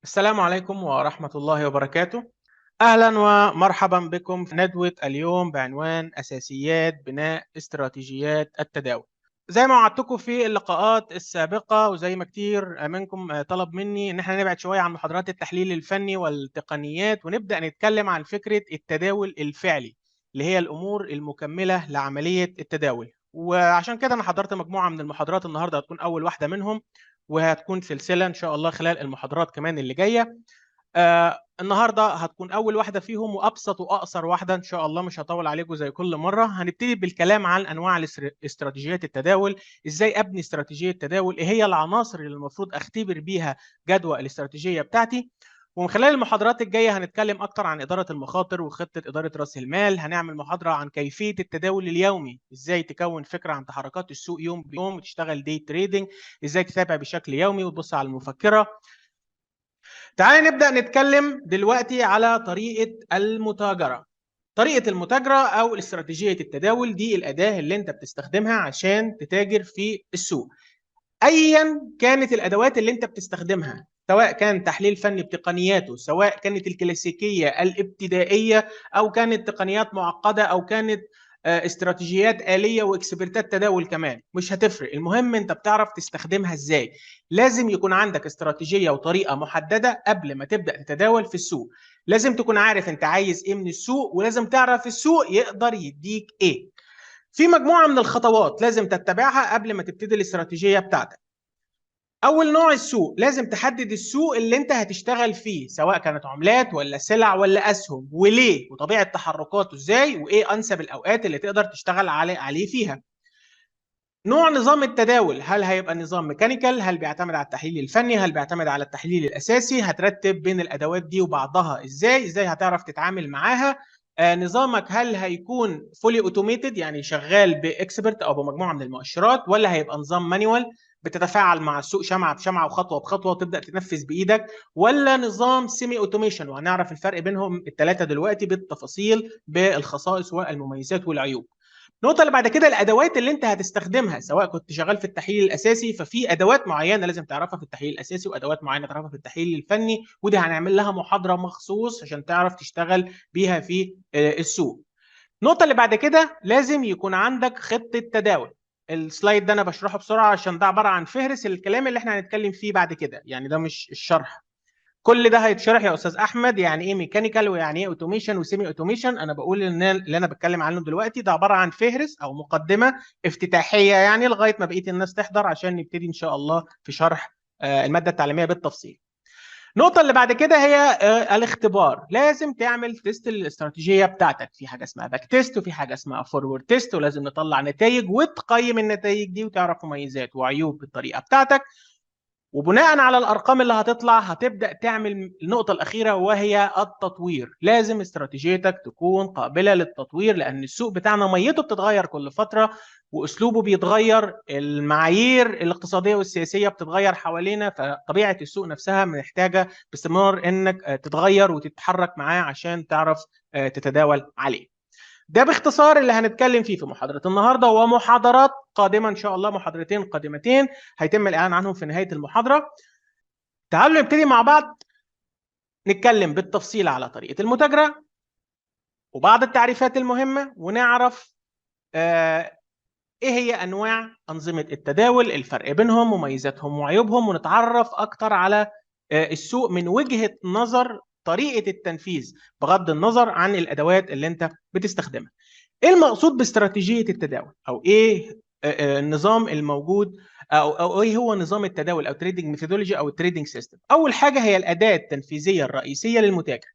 السلام عليكم ورحمة الله وبركاته. أهلا ومرحبا بكم في ندوة اليوم بعنوان أساسيات بناء استراتيجيات التداول. زي ما وعدتكم في اللقاءات السابقة وزي ما كتير منكم طلب مني إن احنا نبعد شوية عن محاضرات التحليل الفني والتقنيات ونبدأ نتكلم عن فكرة التداول الفعلي اللي هي الأمور المكملة لعملية التداول. وعشان كده أنا حضرت مجموعة من المحاضرات النهاردة هتكون أول واحدة منهم، وهتكون سلسلة إن شاء الله خلال المحاضرات كمان اللي جاية. النهارده هتكون اول واحده فيهم وابسط واقصر واحده ان شاء الله، مش هطول عليكم زي كل مره. هنبتدي بالكلام عن انواع استراتيجيات التداول، ازاي ابني استراتيجيه تداول، ايه هي العناصر اللي المفروض اختبر بيها جدوى الاستراتيجيه بتاعتي. ومن خلال المحاضرات الجايه هنتكلم اكتر عن اداره المخاطر وخطه اداره راس المال. هنعمل محاضره عن كيفيه التداول اليومي، ازاي تكون فكره عن تحركات السوق يوم بيوم وتشتغل دي تريدنج، ازاي تتابع بشكل يومي وتبص على المفكره. تعال نبدأ نتكلم دلوقتي على طريقة المتاجرة. طريقة المتاجرة أو استراتيجية التداول دي الأداة اللي أنت بتستخدمها عشان تتاجر في السوق. أيا كانت الأدوات اللي أنت بتستخدمها، سواء كان تحليل فني بتقنياته، سواء كانت الكلاسيكية الابتدائية، أو كانت تقنيات معقدة، أو كانت استراتيجيات آلية واكسبرتات تداول كمان، مش هتفرق. المهم أنت بتعرف تستخدمها إزاي. لازم يكون عندك استراتيجية وطريقة محددة قبل ما تبدأ تتداول في السوق. لازم تكون عارف أنت عايز إيه من السوق، ولازم تعرف السوق يقدر يديك إيه. في مجموعة من الخطوات لازم تتبعها قبل ما تبتدي الاستراتيجية بتاعتك. أول نوع السوق، لازم تحدد السوق اللي أنت هتشتغل فيه، سواء كانت عملات ولا سلع ولا أسهم، وليه، وطبيعة تحركاته إزاي، وإيه أنسب الأوقات اللي تقدر تشتغل عليه فيها. نوع نظام التداول، هل هيبقى نظام ميكانيكال، هل بيعتمد على التحليل الفني، هل بيعتمد على التحليل الأساسي، هترتب بين الأدوات دي وبعضها إزاي هتعرف تتعامل معاها. نظامك هل هيكون فولي اوتوميتد يعني شغال باكسبرت او بمجموعه من المؤشرات، ولا هيبقى نظام مانيوال بتتفاعل مع السوق شمعه بشمعه وخطوه بخطوه وتبدا تنفذ بايدك، ولا نظام سيمي اوتوميشن، وهنعرف الفرق بينهم الثلاثه دلوقتي بالتفاصيل بالخصائص والمميزات والعيوب. النقطة اللي بعد كده الأدوات اللي أنت هتستخدمها، سواء كنت شغال في التحليل الأساسي ففي أدوات معينة لازم تعرفها في التحليل الأساسي، وأدوات معينة تعرفها في التحليل الفني، ودي هنعمل لها محاضرة مخصوص عشان تعرف تشتغل بيها في السوق. النقطة اللي بعد كده لازم يكون عندك خطة تداول. السلايد ده أنا بشرحه بسرعة عشان ده عبارة عن فهرس الكلام اللي احنا هنتكلم فيه بعد كده، يعني ده مش الشرح. كل ده هيتشرح يا استاذ احمد، يعني ايه ميكانيكال ويعني ايه اوتوميشن وسيمي اوتوميشن. انا بقول ان اللي انا بتكلم عنه دلوقتي ده عباره عن فهرس او مقدمه افتتاحيه، يعني لغايه ما بقيه الناس تحضر عشان نبتدي ان شاء الله في شرح الماده التعليميه بالتفصيل. النقطة اللي بعد كده هي الاختبار. لازم تعمل تيست للاستراتيجية بتاعتك، في حاجة اسمها باك تيست وفي حاجة اسمها فورورد تيست، ولازم نطلع نتائج وتقيم النتائج دي وتعرف مميزات وعيوب الطريقة بتاعتك. وبناء على الارقام اللي هتطلع هتبدا تعمل النقطه الاخيره وهي التطوير. لازم استراتيجيتك تكون قابله للتطوير، لان السوق بتاعنا ميته بتتغير كل فتره واسلوبه بيتغير، المعايير الاقتصاديه والسياسيه بتتغير حوالينا، فطبيعه السوق نفسها محتاجه باستمرار انك تتغير وتتحرك معاه عشان تعرف تتداول عليه. ده باختصار اللي هنتكلم فيه في محاضرة النهاردة، ومحاضرات قادمة إن شاء الله، محاضرتين قادمتين هيتم الإعلان عنهم في نهاية المحاضرة. تعالوا نبتدي مع بعض نتكلم بالتفصيل على طريقة المتاجرة وبعض التعريفات المهمة، ونعرف إيه هي أنواع أنظمة التداول، الفرق بينهم، مميزاتهم وعيوبهم، ونتعرف أكتر على السوق من وجهة نظر طريقة التنفيذ بغض النظر عن الأدوات اللي أنت بتستخدمها. ايه المقصود باستراتيجيه التداول، او ايه النظام الموجود، او ايه هو نظام التداول او تريدنج ميثودولوجي او التريدنج سيستم. اول حاجه هي الاداه التنفيذيه الرئيسيه للمتاجر.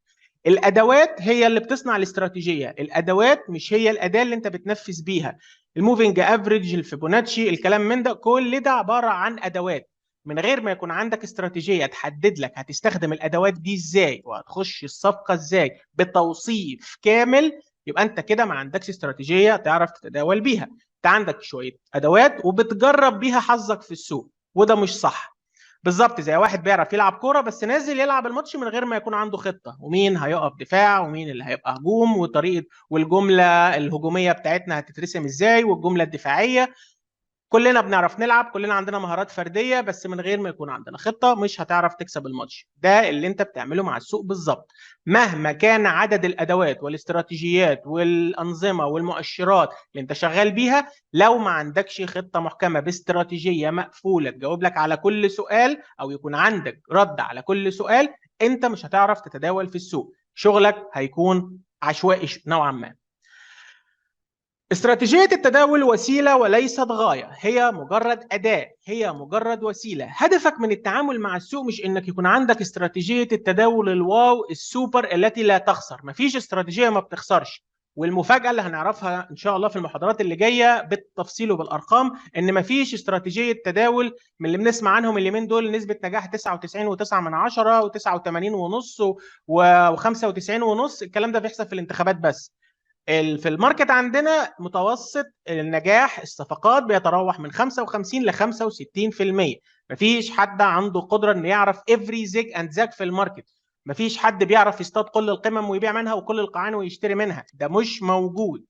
الادوات هي اللي بتصنع الاستراتيجيه، الادوات مش هي الاداه اللي انت بتنفذ بيها. الموفينج افريج، الفيبوناتشي، الكلام من ده، كل ده عباره عن ادوات. من غير ما يكون عندك استراتيجيه تحدد لك هتستخدم الادوات دي ازاي وهتخش الصفقه ازاي بتوصيف كامل، يبقى انت كده ما عندكش استراتيجيه تعرف تتداول بيها. انت عندك شويه ادوات وبتجرب بيها حظك في السوق، وده مش صح. بالظبط زي واحد بيعرف يلعب كوره بس نازل يلعب الماتش من غير ما يكون عنده خطه، ومين هيقف دفاع ومين اللي هيبقى هجوم، وطريقه والجمله الهجوميه بتاعتنا هتترسم ازاي والجمله الدفاعيه. كلنا بنعرف نلعب، كلنا عندنا مهارات فرديه، بس من غير ما يكون عندنا خطه مش هتعرف تكسب الماتش. ده اللي انت بتعمله مع السوق بالظبط. مهما كان عدد الادوات والاستراتيجيات والانظمه والمؤشرات اللي انت شغال بيها، لو ما عندكش خطه محكمه باستراتيجيه مقفوله تجاوب لك على كل سؤال او يكون عندك رد على كل سؤال، انت مش هتعرف تتداول في السوق. شغلك هيكون عشوائي نوعا ما. استراتيجية التداول وسيلة وليست غاية، هي مجرد أداة، هي مجرد وسيلة. هدفك من التعامل مع السوق مش إنك يكون عندك استراتيجية التداول الواو السوبر التي لا تخسر. مفيش استراتيجية ما بتخسرش. والمفاجأة اللي هنعرفها إن شاء الله في المحاضرات اللي جاية بالتفصيل وبالأرقام، إن مفيش استراتيجية تداول من اللي بنسمع عنهم اليومين دول نسبة نجاح 99.9 و89.5 و95.5. الكلام ده بيحصل في الانتخابات بس. في الماركت عندنا متوسط النجاح الصفقات بيتراوح من 55 ل 65%. مفيش حد عنده قدره انه يعرف افري زيج اند زاك في الماركت. مفيش حد بيعرف يصطاد كل القمم ويبيع منها وكل القاعان ويشتري منها. ده مش موجود.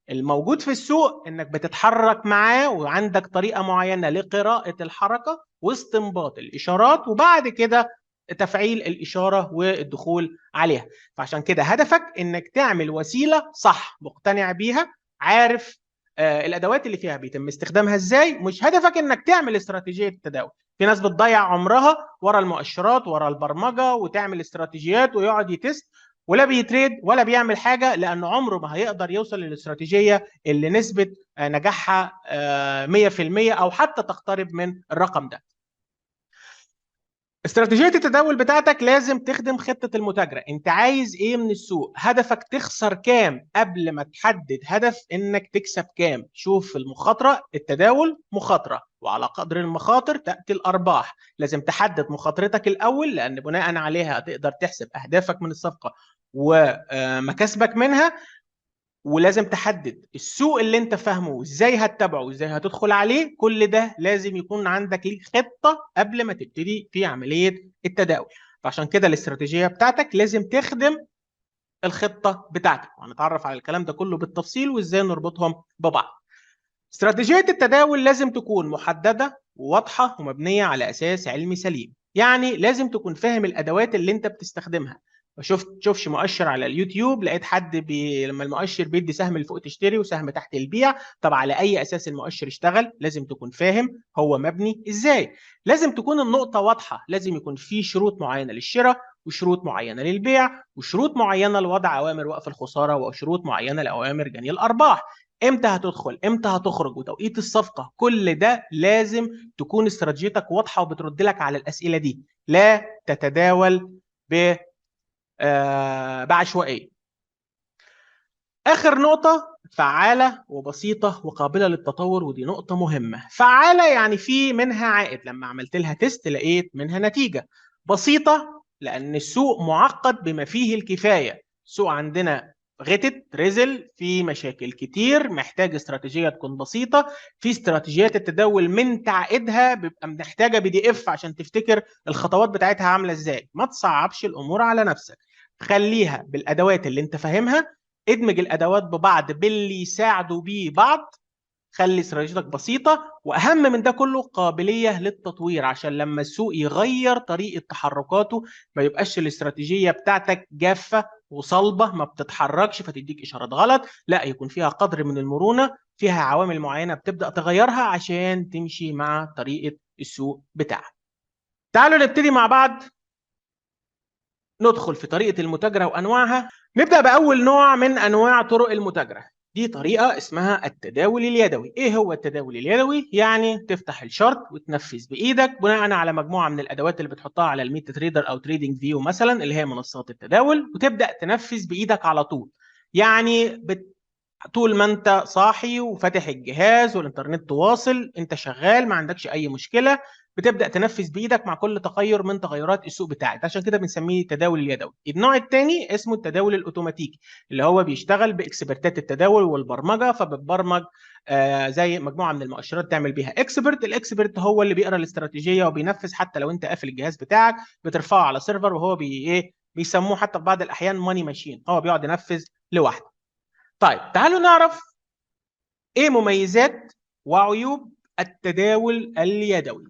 الموجود في السوق انك بتتحرك معاه وعندك طريقه معينه لقراءه الحركه واستنباط الاشارات، وبعد كده تفعيل الاشاره والدخول عليها. فعشان كده هدفك انك تعمل وسيله صح، مقتنع بيها، عارف الادوات اللي فيها بيتم استخدامها ازاي. مش هدفك انك تعمل استراتيجيه تداول. في ناس بتضيع عمرها ورا المؤشرات ورا البرمجه وتعمل استراتيجيات ويقعد يتست ولا بيتريد ولا بيعمل حاجه، لانه عمره ما هيقدر يوصل للاستراتيجيه اللي نسبه نجاحها 100% او حتى تقترب من الرقم ده. استراتيجيه التداول بتاعتك لازم تخدم خطه المتاجره. انت عايز ايه من السوق؟ هدفك تخسر كام قبل ما تحدد هدف انك تكسب كام. شوف المخاطره، التداول مخاطره، وعلى قدر المخاطر تاتي الارباح. لازم تحدد مخاطرتك الاول، لان بناء عليها تقدر تحسب اهدافك من الصفقه ومكاسبك منها. ولازم تحدد السوق اللي انت فاهمه وازاي هتتابعه وازاي هتدخل عليه. كل ده لازم يكون عندك ليك خطة قبل ما تبتدي في عملية التداول. فعشان كده الاستراتيجية بتاعتك لازم تخدم الخطة بتاعتك، وهنتعرف على الكلام ده كله بالتفصيل وازاي نربطهم ببعض. استراتيجية التداول لازم تكون محددة وواضحة ومبنية على أساس علمي سليم. يعني لازم تكون فاهم الأدوات اللي أنت بتستخدمها. ما تشوفش مؤشر على اليوتيوب لقيت حد لما المؤشر بيدي سهم لفوق تشتري وسهم تحت البيع. طب على أي أساس المؤشر اشتغل؟ لازم تكون فاهم هو مبني إزاي. لازم تكون النقطة واضحة. لازم يكون في شروط معينة للشراء وشروط معينة للبيع وشروط معينة لوضع أوامر وقف الخسارة وشروط معينة لأوامر جني الأرباح. امتى هتدخل، امتى هتخرج، وتوقيت الصفقه. كل ده لازم تكون استراتيجيتك واضحه وبترد لك على الاسئله دي. لا تتداول بعشوائيه. اخر نقطه، فعاله وبسيطه وقابله للتطور. ودي نقطه مهمه. فعاله يعني في منها عائد، لما عملت لها تيست لقيت منها نتيجه. بسيطه لان السوق معقد بما فيه الكفايه. السوق عندنا غتت رزل في مشاكل كتير، محتاج استراتيجيه تكون بسيطه. في استراتيجيات التداول من تعقيدها بيبقى محتاجه PDF عشان تفتكر الخطوات بتاعتها عامله ازاي. ما تصعبش الامور على نفسك، خليها بالادوات اللي انت فاهمها. ادمج الادوات ببعض باللي يساعدوا بيه بعض. خلي استراتيجيتك بسيطه، واهم من ده كله قابليه للتطوير، عشان لما السوق يغير طريقه تحركاته ما يبقاش الاستراتيجيه بتاعتك جافه وصلبه ما بتتحركش فتديك اشارات غلط. لا، يكون فيها قدر من المرونه، فيها عوامل معينه بتبدا تغيرها عشان تمشي مع طريقه السوق بتاعك. تعالوا نبتدي مع بعض ندخل في طريقة المتاجرة وأنواعها. نبدأ بأول نوع من أنواع طرق المتاجرة. دي طريقة اسمها التداول اليدوي. إيه هو التداول اليدوي؟ يعني تفتح الشارت وتنفذ بإيدك بناء على مجموعة من الأدوات اللي بتحطها على الميتا تريدر أو تريدنج فيو مثلا، اللي هي منصات التداول، وتبدأ تنفذ بإيدك على طول. يعني طول ما انت صاحي وفاتح الجهاز والانترنت واصل، انت شغال ما عندكش اي مشكله، بتبدا تنفذ بايدك مع كل تغير من تغيرات السوق بتاعك. عشان كده بنسميه التداول اليدوي. النوع الثاني اسمه التداول الاوتوماتيكي، اللي هو بيشتغل باكسبرتات التداول والبرمجه. فبتبرمج زي مجموعه من المؤشرات تعمل بيها اكسبرت. الاكسبرت هو اللي بيقرا الاستراتيجيه وبينفذ حتى لو انت قافل الجهاز بتاعك. بترفعه على سيرفر وهو ايه بيسموه حتى في بعض الاحيان ماني ماشين. هو بيقعد ينفذ لوحده. طيب تعالوا نعرف ايه مميزات وعيوب التداول اليدوي.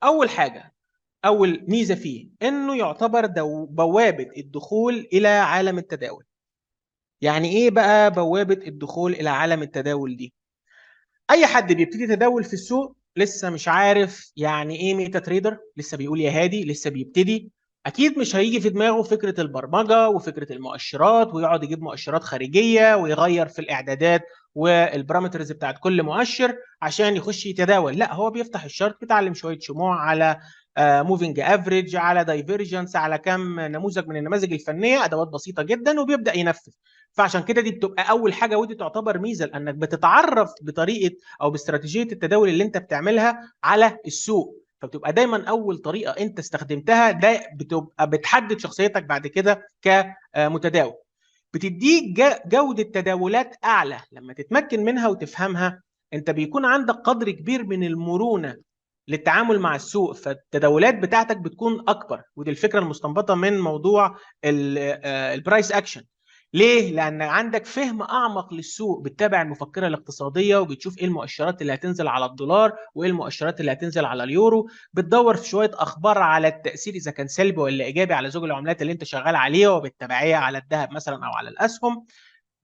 اول حاجه، اول ميزه فيه انه يعتبر بوابه الدخول الى عالم التداول. يعني ايه بقى بوابه الدخول الى عالم التداول دي؟ اي حد بيبتدي تداول في السوق لسه مش عارف يعني ايه ميتا تريدر، لسه بيقول يا هادي، لسه بيبتدي، اكيد مش هيجي في دماغه فكره البرمجه وفكره المؤشرات ويقعد يجيب مؤشرات خارجيه ويغير في الاعدادات والبارامترز بتاعت كل مؤشر عشان يخش يتداول. لا، هو بيفتح الشارت، بيتعلم شويه شموع على موفينج افريج، على دايفرجنس، على كم نموذج من النماذج الفنيه، ادوات بسيطه جدا، وبيبدا ينفذ. فعشان كده دي بتبقى اول حاجه، ودي تعتبر ميزه لانك بتتعرف بطريقه او باستراتيجيه التداول اللي انت بتعملها على السوق. فبتبقى دايما اول طريقه انت استخدمتها ده بتبقى بتحدد شخصيتك بعد كده كمتداول. بتديك جوده تداولات اعلى لما تتمكن منها وتفهمها. انت بيكون عندك قدر كبير من المرونه للتعامل مع السوق، فالتداولات بتاعتك بتكون اكبر. ودي الفكره المستنبطه من موضوع البرايس اكشن. ليه؟ لأن عندك فهم أعمق للسوق، بتتابع المفكرة الاقتصادية وبتشوف إيه المؤشرات اللي هتنزل على الدولار وإيه المؤشرات اللي هتنزل على اليورو، بتدور في شوية أخبار على التأثير إذا كان سلبي ولا إيجابي على زوج العملات اللي أنت شغال عليه، وبالتبعية على الذهب مثلا أو على الأسهم.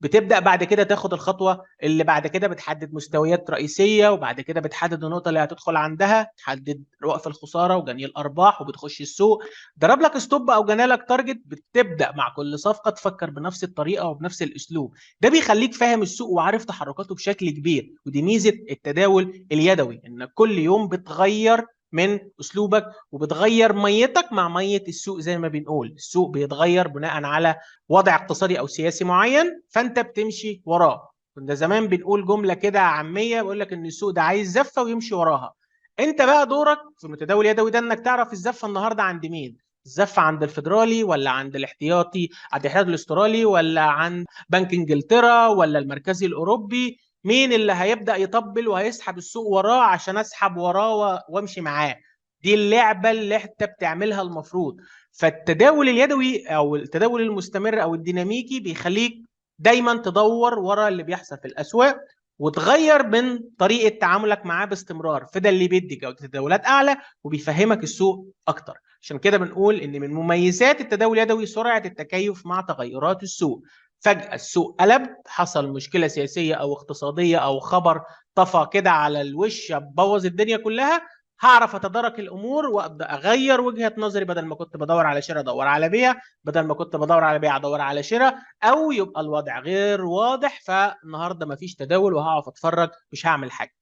بتبدأ بعد كده تاخد الخطوة اللي بعد كده بتحدد مستويات رئيسية، وبعد كده بتحدد النقطة اللي هتدخل عندها، تحدد وقف الخسارة وجني الأرباح، وبتخش السوق ضرب لك ستوب أو جنى لك تارجت. بتبدأ مع كل صفقة تفكر بنفس الطريقة وبنفس الأسلوب. ده بيخليك فاهم السوق وعارف تحركاته بشكل كبير. ودي ميزة التداول اليدوي، إنك كل يوم بتغير من أسلوبك وبتغير ميتك مع مية السوق. زي ما بنقول السوق بيتغير بناء على وضع اقتصادي او سياسي معين، فانت بتمشي وراه. كنا زمان بنقول جمله كده عاميه بيقول لك ان السوق ده عايز زفه ويمشي وراها. انت بقى دورك في المتداول اليدوي ده انك تعرف الزفه النهارده عند مين. الزفه عند الفيدرالي ولا عند الاحتياطي، عند الاتحاد الاسترالي ولا عند بنك انجلترا ولا المركزي الاوروبي؟ مين اللي هيبدا يطبل وهيسحب السوق وراه عشان اسحب وراه وامشي معاه؟ دي اللعبه اللي انت بتعملها المفروض. فالتداول اليدوي او التداول المستمر او الديناميكي بيخليك دايما تدور ورا اللي بيحصل في الاسواق وتغير من طريقه تعاملك معاه باستمرار. فده اللي بيدي جوده تداولات اعلى وبيفهمك السوق اكتر. عشان كده بنقول ان من مميزات التداول اليدوي سرعه التكيف مع تغيرات السوق. فجاه السوق قلب، حصل مشكله سياسيه او اقتصاديه او خبر طفى كده على الوش بوظ الدنيا كلها، هعرف اتدارك الامور وابدا اغير وجهه نظري. بدل ما كنت بدور على شراء ادور على بيع، بدل ما كنت بدور على بيع ادور على شراء، او يبقى الوضع غير واضح فالنهارده مفيش تداول وهقف اتفرج مش هعمل حاجه.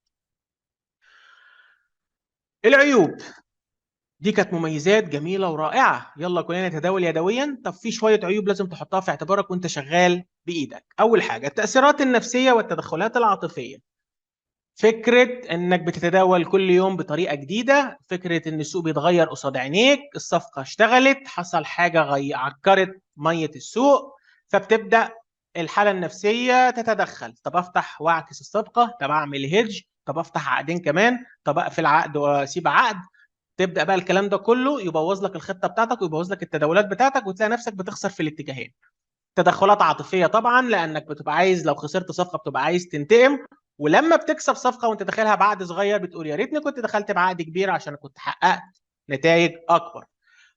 العيوب دي كانت مميزات جميله ورائعه، يلا كلنا نتداول يدويا. طب في شويه عيوب لازم تحطها في اعتبارك وانت شغال بايدك. اول حاجه التاثيرات النفسيه والتدخلات العاطفيه. فكرة انك بتتداول كل يوم بطريقة جديدة، فكرة ان السوق بيتغير قصاد عينيك، الصفقة اشتغلت، حصل حاجة عكرت مية السوق، فبتبدأ الحالة النفسية تتدخل. طب افتح واعكس الصفقة، طب اعمل هيدج، طب افتح عقدين كمان، طب اقفل عقد واسيب عقد. تبدأ بقى الكلام ده كله يبوظ لك الخطة بتاعتك ويبوظ لك التداولات بتاعتك، وتلاقي نفسك بتخسر في الاتجاهين. تدخلات عاطفيه طبعا، لانك بتبقى عايز لو خسرت صفقه بتبقى عايز تنتقم، ولما بتكسب صفقه وانت داخلها بعقد صغير بتقول يا ريتني كنت دخلت بعقد كبير عشان كنت حققت نتائج اكبر.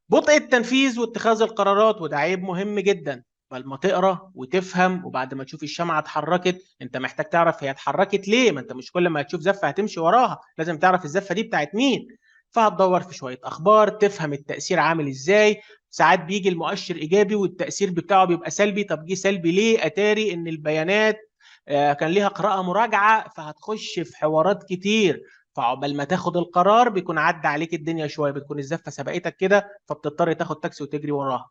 بطء التنفيذ واتخاذ القرارات، وده عيب مهم جدا. بل ما تقرا وتفهم، وبعد ما تشوف الشمعه اتحركت انت محتاج تعرف هي اتحركت ليه. ما انت مش كل ما تشوف زفه هتمشي وراها، لازم تعرف الزفه دي بتاعت مين. فهتدور في شويه اخبار تفهم التاثير عامل ازاي. ساعات بيجي المؤشر ايجابي والتاثير بتاعه بيبقى سلبي. طب جه سلبي ليه؟ اتاري ان البيانات كان ليها قراءه مراجعه، فهتخش في حوارات كتير. فعقبال ما تاخد القرار بيكون عدى عليك الدنيا شويه، بتكون الزفه سبقتك كده فبتضطر تاخد تاكسي وتجري وراها.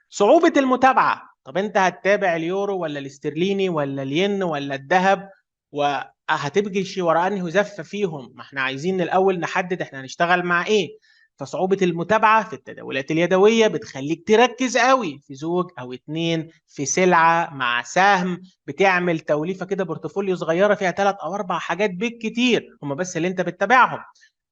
صعوبه المتابعه، طب انت هتتابع اليورو ولا الاسترليني ولا الين ولا الذهب، وهتبجي ورا انهي زفه فيهم؟ ما احنا عايزين الاول نحدد احنا هنشتغل مع ايه. فصعوبة المتابعة في التداولات اليدوية بتخليك تركز قوي في زوج أو اتنين في سلعة مع سهم، بتعمل توليفة كده بورتفوليو صغيرة فيها 3 أو 4 حاجات بالكتير هم بس اللي أنت بتتابعهم.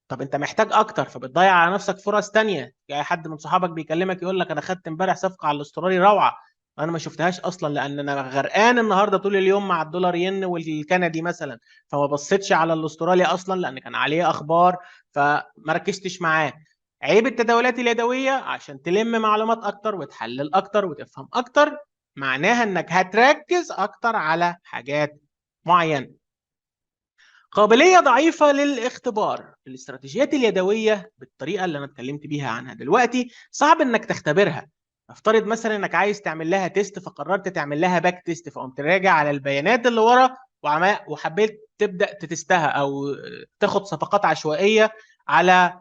طب انت محتاج اكتر فبتضيع على نفسك فرص تانية. يعني حد من صحابك بيكلمك يقول لك انا خدت امبارح صفقة على الاسترالي روعة، انا ما شفتهاش اصلا، لان انا غرقان النهارده طول اليوم مع الدولار ين والكندي مثلا، فما بصيتش على الاسترالي اصلا لان كان عليه اخبار، فما ركزتش معاه. عيب التداولات اليدويه عشان تلم معلومات اكتر وتحلل اكتر وتفهم اكتر، معناها انك هتركز اكتر على حاجات معينه. قابلية ضعيفة للاختبار. الاستراتيجيات اليدوية بالطريقة اللي أنا اتكلمت بيها عنها دلوقتي صعب إنك تختبرها. افترض مثلا إنك عايز تعمل لها تيست، فقررت تعمل لها باك تيست، فقمت راجع على البيانات اللي ورا وحبيت تبدأ تتستها أو تاخد صفقات عشوائية على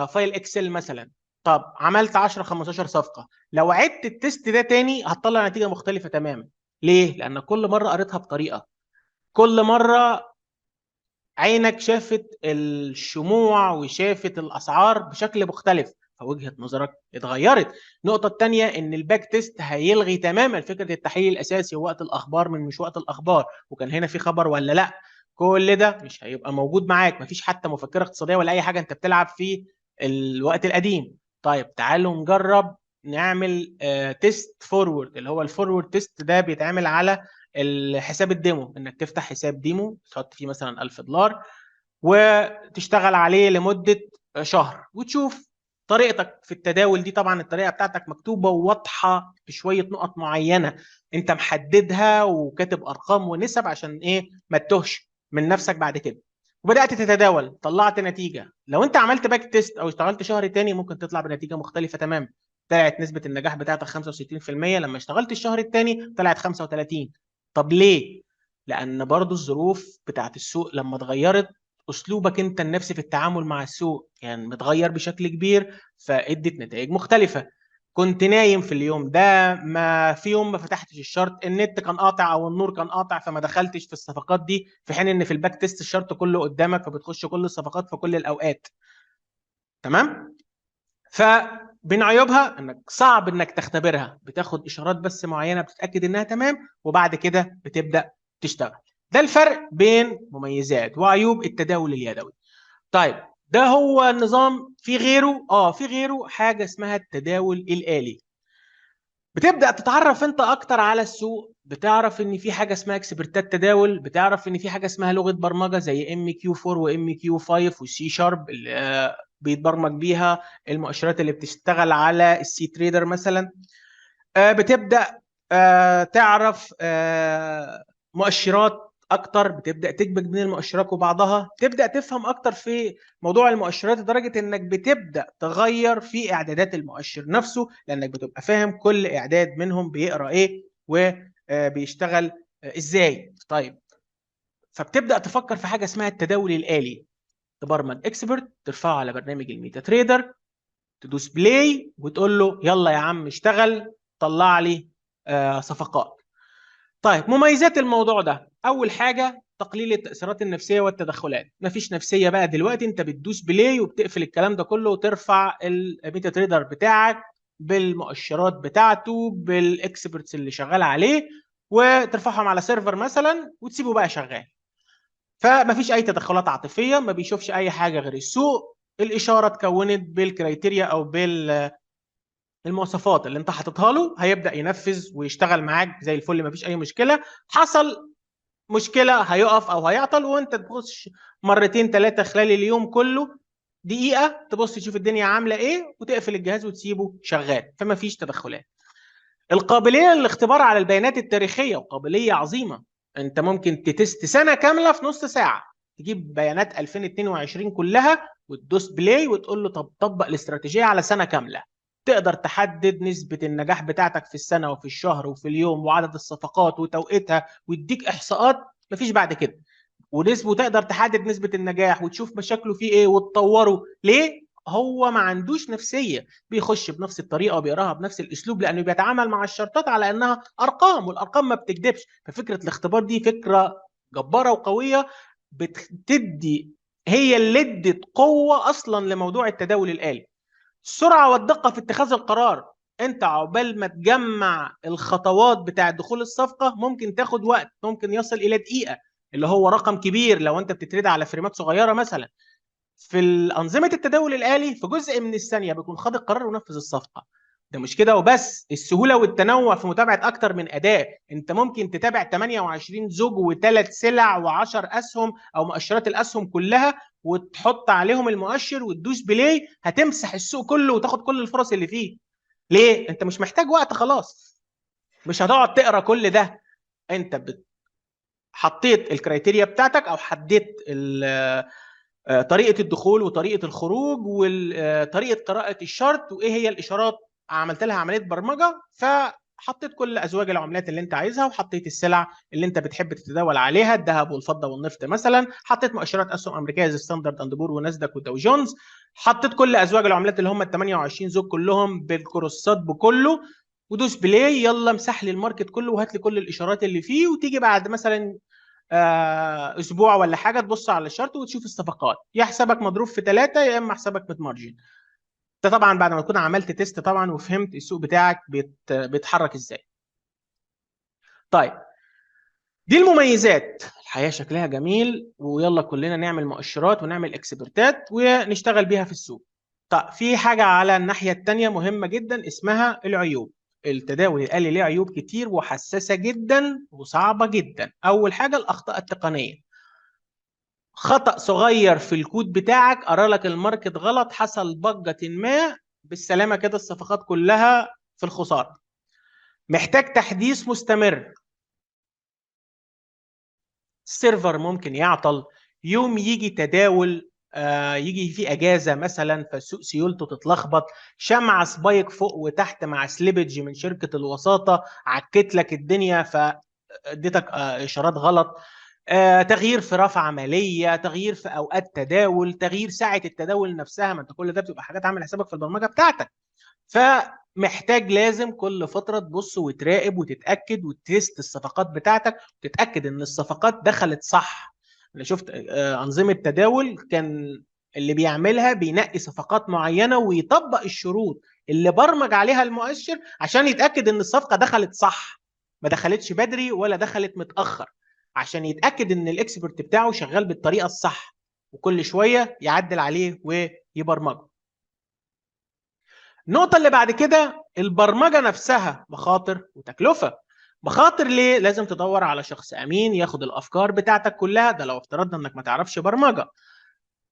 فايل إكسل مثلا. طب عملت 10 15 صفقة، لو عدت التيست ده تاني هتطلع نتيجة مختلفة تماما. ليه؟ لأن كل مرة قريتها بطريقة، كل مرة عينك شافت الشموع وشافت الاسعار بشكل مختلف، فوجهة نظرك اتغيرت. النقطة الثانية ان الباك تيست هيلغي تماما فكرة التحليل الاساسي ووقت الاخبار من مش وقت الاخبار، وكان هنا في خبر ولا لا. كل ده مش هيبقى موجود معاك، مفيش حتى مفكرة اقتصادية ولا اي حاجة، انت بتلعب في الوقت القديم. طيب تعالوا نجرب نعمل تيست فورورد. اللي هو الفورورد تيست ده بيتعمل على الحساب الديمو، انك تفتح حساب ديمو تحط فيه مثلا $1000 وتشتغل عليه لمدة شهر وتشوف طريقتك في التداول دي. طبعا الطريقة بتاعتك مكتوبة وواضحة بشوية نقط معينة انت محددها وكاتب ارقام ونسب عشان ايه ما تتوهش من نفسك بعد كده. وبدأت تتداول، طلعت نتيجة. لو انت عملت باك تيست او اشتغلت شهر تاني ممكن تطلع بنتيجة مختلفة تماما. طلعت نسبة النجاح بتاعتك 65%، لما اشتغلت الشهر التاني طلعت 35. طب ليه؟ لأن برضو الظروف بتاعت السوق لما اتغيرت، اسلوبك انت النفسي في التعامل مع السوق كان يعني متغير بشكل كبير، فادت نتائج مختلفه. كنت نايم في اليوم ده، ما في يوم ما فتحتش الشارت، النت كان قاطع او النور كان قاطع فما دخلتش في الصفقات دي، في حين ان في الباك تيست الشارت كله قدامك فبتخش كل الصفقات في كل الاوقات. تمام. فبين عيوبها انك صعب انك تختبرها، بتاخد اشارات بس معينه بتتاكد انها تمام وبعد كده بتبدا تشتغل. ده الفرق بين مميزات وعيوب التداول اليدوي. طيب ده هو النظام. في غيره؟ في غيره حاجه اسمها التداول الآلي. بتبدأ تتعرف انت اكتر على السوق، بتعرف ان في حاجه اسمها اكسبرتات تداول، بتعرف ان في حاجه اسمها لغه برمجه زي MQ4 وMQ5 والسي شارب اللي بيتبرمج بيها المؤشرات اللي بتشتغل على السي تريدر مثلا. بتبدأ تعرف مؤشرات اكتر، بتبدأ تدمج بين المؤشرات وبعضها، تبدأ تفهم اكتر في موضوع المؤشرات لدرجة انك بتبدأ تغير في اعدادات المؤشر نفسه، لانك بتبقى فاهم كل اعداد منهم بيقرا ايه وبيشتغل ازاي. طيب فبتبدأ تفكر في حاجة اسمها التداول الآلي. تبرمج اكسبرت، ترفعه على برنامج الميتا تريدر، تدوس بلاي وتقول له يلا يا عم اشتغل، طلع لي صفقات. طيب مميزات الموضوع ده، اول حاجه تقليل التاثيرات النفسيه والتدخلات. مفيش نفسيه بقى دلوقتي، انت بتدوس بلاي وبتقفل الكلام ده كله وترفع الميتا تريدر بتاعك بالمؤشرات بتاعته بالاكسبرتس اللي شغال عليه، وترفعهم على سيرفر مثلا وتسيبه بقى شغال. فمفيش اي تدخلات عاطفيه، ما بيشوفش اي حاجه غير السوق. الاشاره اتكونت بالكريتيريا او بالمواصفات اللي انت حاططها له، هيبدا ينفذ ويشتغل معاك زي الفل، مفيش اي مشكله. حصل مشكله هيقف او هيعطل، وانت تبص مرتين ثلاثه خلال اليوم كله، دقيقه تبص تشوف الدنيا عامله ايه وتقفل الجهاز وتسيبه شغال، فما فيش تدخلات. القابليه للاختبار على البيانات التاريخيه وقابليه عظيمه. انت ممكن تتست سنه كامله في نص ساعه، تجيب بيانات 2022 كلها وتدوس بلاي وتقول له طب طبق الاستراتيجيه على سنه كامله. تقدر تحدد نسبه النجاح بتاعتك في السنه وفي الشهر وفي اليوم وعدد الصفقات وتوقيتها، ويديك احصاءات مفيش بعد كده. ونسبه تقدر تحدد نسبه النجاح وتشوف مشاكله فيه ايه وتطوره. ليه؟ هو ما عندوش نفسيه، بيخش بنفس الطريقه وبيقراها بنفس الاسلوب، لانه بيتعامل مع الشرطات على انها ارقام، والارقام ما بتكذبش. ففكره الاختبار دي فكره جباره وقويه، بتدي، هي اللي ادت قوه اصلا لموضوع التداول الآلي. السرعه والدقه في اتخاذ القرار. انت عقبال ما تجمع الخطوات بتاع دخول الصفقه ممكن تاخد وقت، ممكن يصل الى دقيقه، اللي هو رقم كبير لو انت بتتريد على فريمات صغيره مثلا. في الأنظمة التداول الآلي في جزء من الثانية بيكون خد القرار ونفذ الصفقة. ده مش كده وبس، السهوله والتنوع في متابعه اكتر من اداه. انت ممكن تتابع 28 زوج وثلاث سلع و10 اسهم او مؤشرات الاسهم كلها، وتحط عليهم المؤشر وتدوس بلاي، هتمسح السوق كله وتاخد كل الفرص اللي فيه. ليه؟ انت مش محتاج وقت خلاص، مش هتقعد تقرا كل ده. انت حطيت الكرايتيريا بتاعتك، او حددت طريقه الدخول وطريقه الخروج وطريقه قراءه الشارت وايه هي الاشارات، عملت لها عمليه برمجه، فحطيت كل ازواج العملات اللي انت عايزها، وحطيت السلع اللي انت بتحب تتداول عليها، الذهب والفضه والنفط مثلا، حطيت مؤشرات اسهم امريكيه زي ستاندرد اند بور وناسداك وداو جونز، حطيت كل ازواج العملات اللي هم ال 28 زوج كلهم بالكروسات بكله، ودوس بلاي، يلا امسح لي الماركت كله وهات لي كل الاشارات اللي فيه، وتيجي بعد مثلا اسبوع ولا حاجه تبص على الشارت وتشوف الصفقات، يا حسابك مضروب في ثلاثه يا اما حسابك متمارجن. ده طبعا بعد ما تكون عملت تيست طبعا وفهمت السوق بتاعك بيتحرك ازاي. طيب، دي المميزات. الحياه شكلها جميل، ويلا كلنا نعمل مؤشرات ونعمل اكسبرتات ونشتغل بيها في السوق. طيب، في حاجه على الناحيه الثانيه مهمه جدا اسمها العيوب. التداول الآلي ليه عيوب كتير وحساسه جدا وصعبه جدا. اول حاجه الاخطاء التقنيه. خطأ صغير في الكود بتاعك قرا لك الماركت غلط، حصل ضجة ما، بالسلامة كده الصفقات كلها في الخسارة. محتاج تحديث مستمر. السيرفر ممكن يعطل، يوم يجي تداول يجي في اجازه مثلا، فالسوق سيولته تتلخبط، شمعة سبايك فوق وتحت مع سليبج من شركه الوساطه عكت لك الدنيا فاديتك اشارات غلط. تغيير في رفع عمليه، تغيير في اوقات تداول، تغيير ساعه التداول نفسها، ما انت كل ده بتبقى حاجات عامل حسابك في البرمجه بتاعتك. فمحتاج لازم كل فتره تبص وتراقب وتتاكد وتست الصفقات بتاعتك، وتتاكد ان الصفقات دخلت صح. انا شفت انظمه تداول كان اللي بيعملها بينقي صفقات معينه ويطبق الشروط اللي برمج عليها المؤشر عشان يتاكد ان الصفقه دخلت صح، ما دخلتش بدري ولا دخلت متاخر، عشان يتاكد ان الاكسبرت بتاعه شغال بالطريقه الصح، وكل شويه يعدل عليه ويبرمجه. النقطة اللي بعد كده، البرمجة نفسها مخاطر وتكلفة. مخاطر ليه؟ لازم تدور على شخص أمين ياخد الأفكار بتاعتك كلها، ده لو افترضنا إنك ما تعرفش برمجة،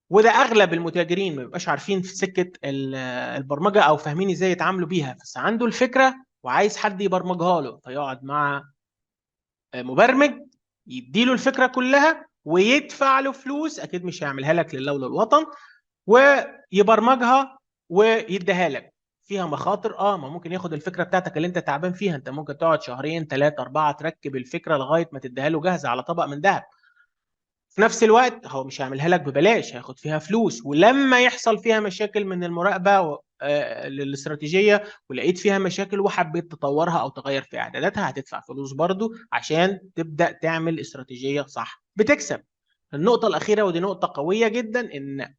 وده أغلب المتاجرين ما بيبقاش عارفين في سكة البرمجة أو فاهمين إزاي يتعاملوا بيها، بس عنده الفكرة وعايز حد يبرمجها له، فيقعد مع مبرمج يديله الفكرة كلها ويدفع له فلوس، أكيد مش هيعملها لك لله وللوطن، ويبرمجها ويديها لك. فيها مخاطر، ما ممكن ياخد الفكره بتاعتك اللي انت تعبان فيها، انت ممكن تقعد شهرين ثلاثه اربعه تركب الفكره لغايه ما تديها له جاهزه على طبق من ذهب. في نفس الوقت هو مش هيعملها لك ببلاش، هياخد فيها فلوس، ولما يحصل فيها مشاكل من المراقبه للاستراتيجيه ولقيت فيها مشاكل وحبيت تطورها او تغير في اعداداتها، هتدفع فلوس برضو عشان تبدا تعمل استراتيجيه صح بتكسب. النقطه الاخيره ودي نقطه قويه جدا، ان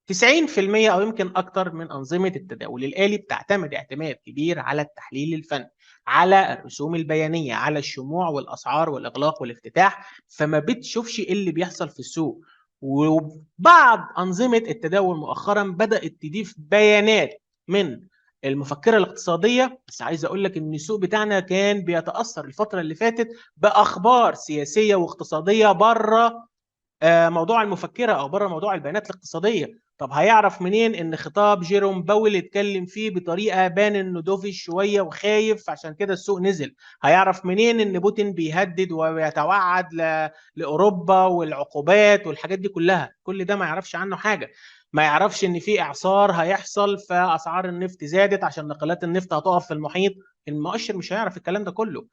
90% أو يمكن أكتر من أنظمة التداول الآلي بتعتمد اعتماد كبير على التحليل الفني، على الرسوم البيانية، على الشموع والأسعار والإغلاق والافتتاح، فما بتشوفش إيه اللي بيحصل في السوق. وبعض أنظمة التداول مؤخرا بدأت تضيف بيانات من المفكرة الاقتصادية، بس عايز أقول لك إن السوق بتاعنا كان بيتأثر الفترة اللي فاتت بأخبار سياسية واقتصادية بره موضوع المفكره او بره موضوع البيانات الاقتصاديه. طب هيعرف منين ان خطاب جيروم باول اتكلم فيه بطريقه بان انه دوفش شويه وخايف عشان كده السوق نزل؟ هيعرف منين ان بوتين بيهدد ويتوعد لاوروبا والعقوبات والحاجات دي كلها؟ كل ده ما يعرفش عنه حاجه. ما يعرفش ان في اعصار هيحصل فاسعار النفط زادت عشان نقلات النفط هتقف في المحيط. المؤشر مش هيعرف الكلام ده كله.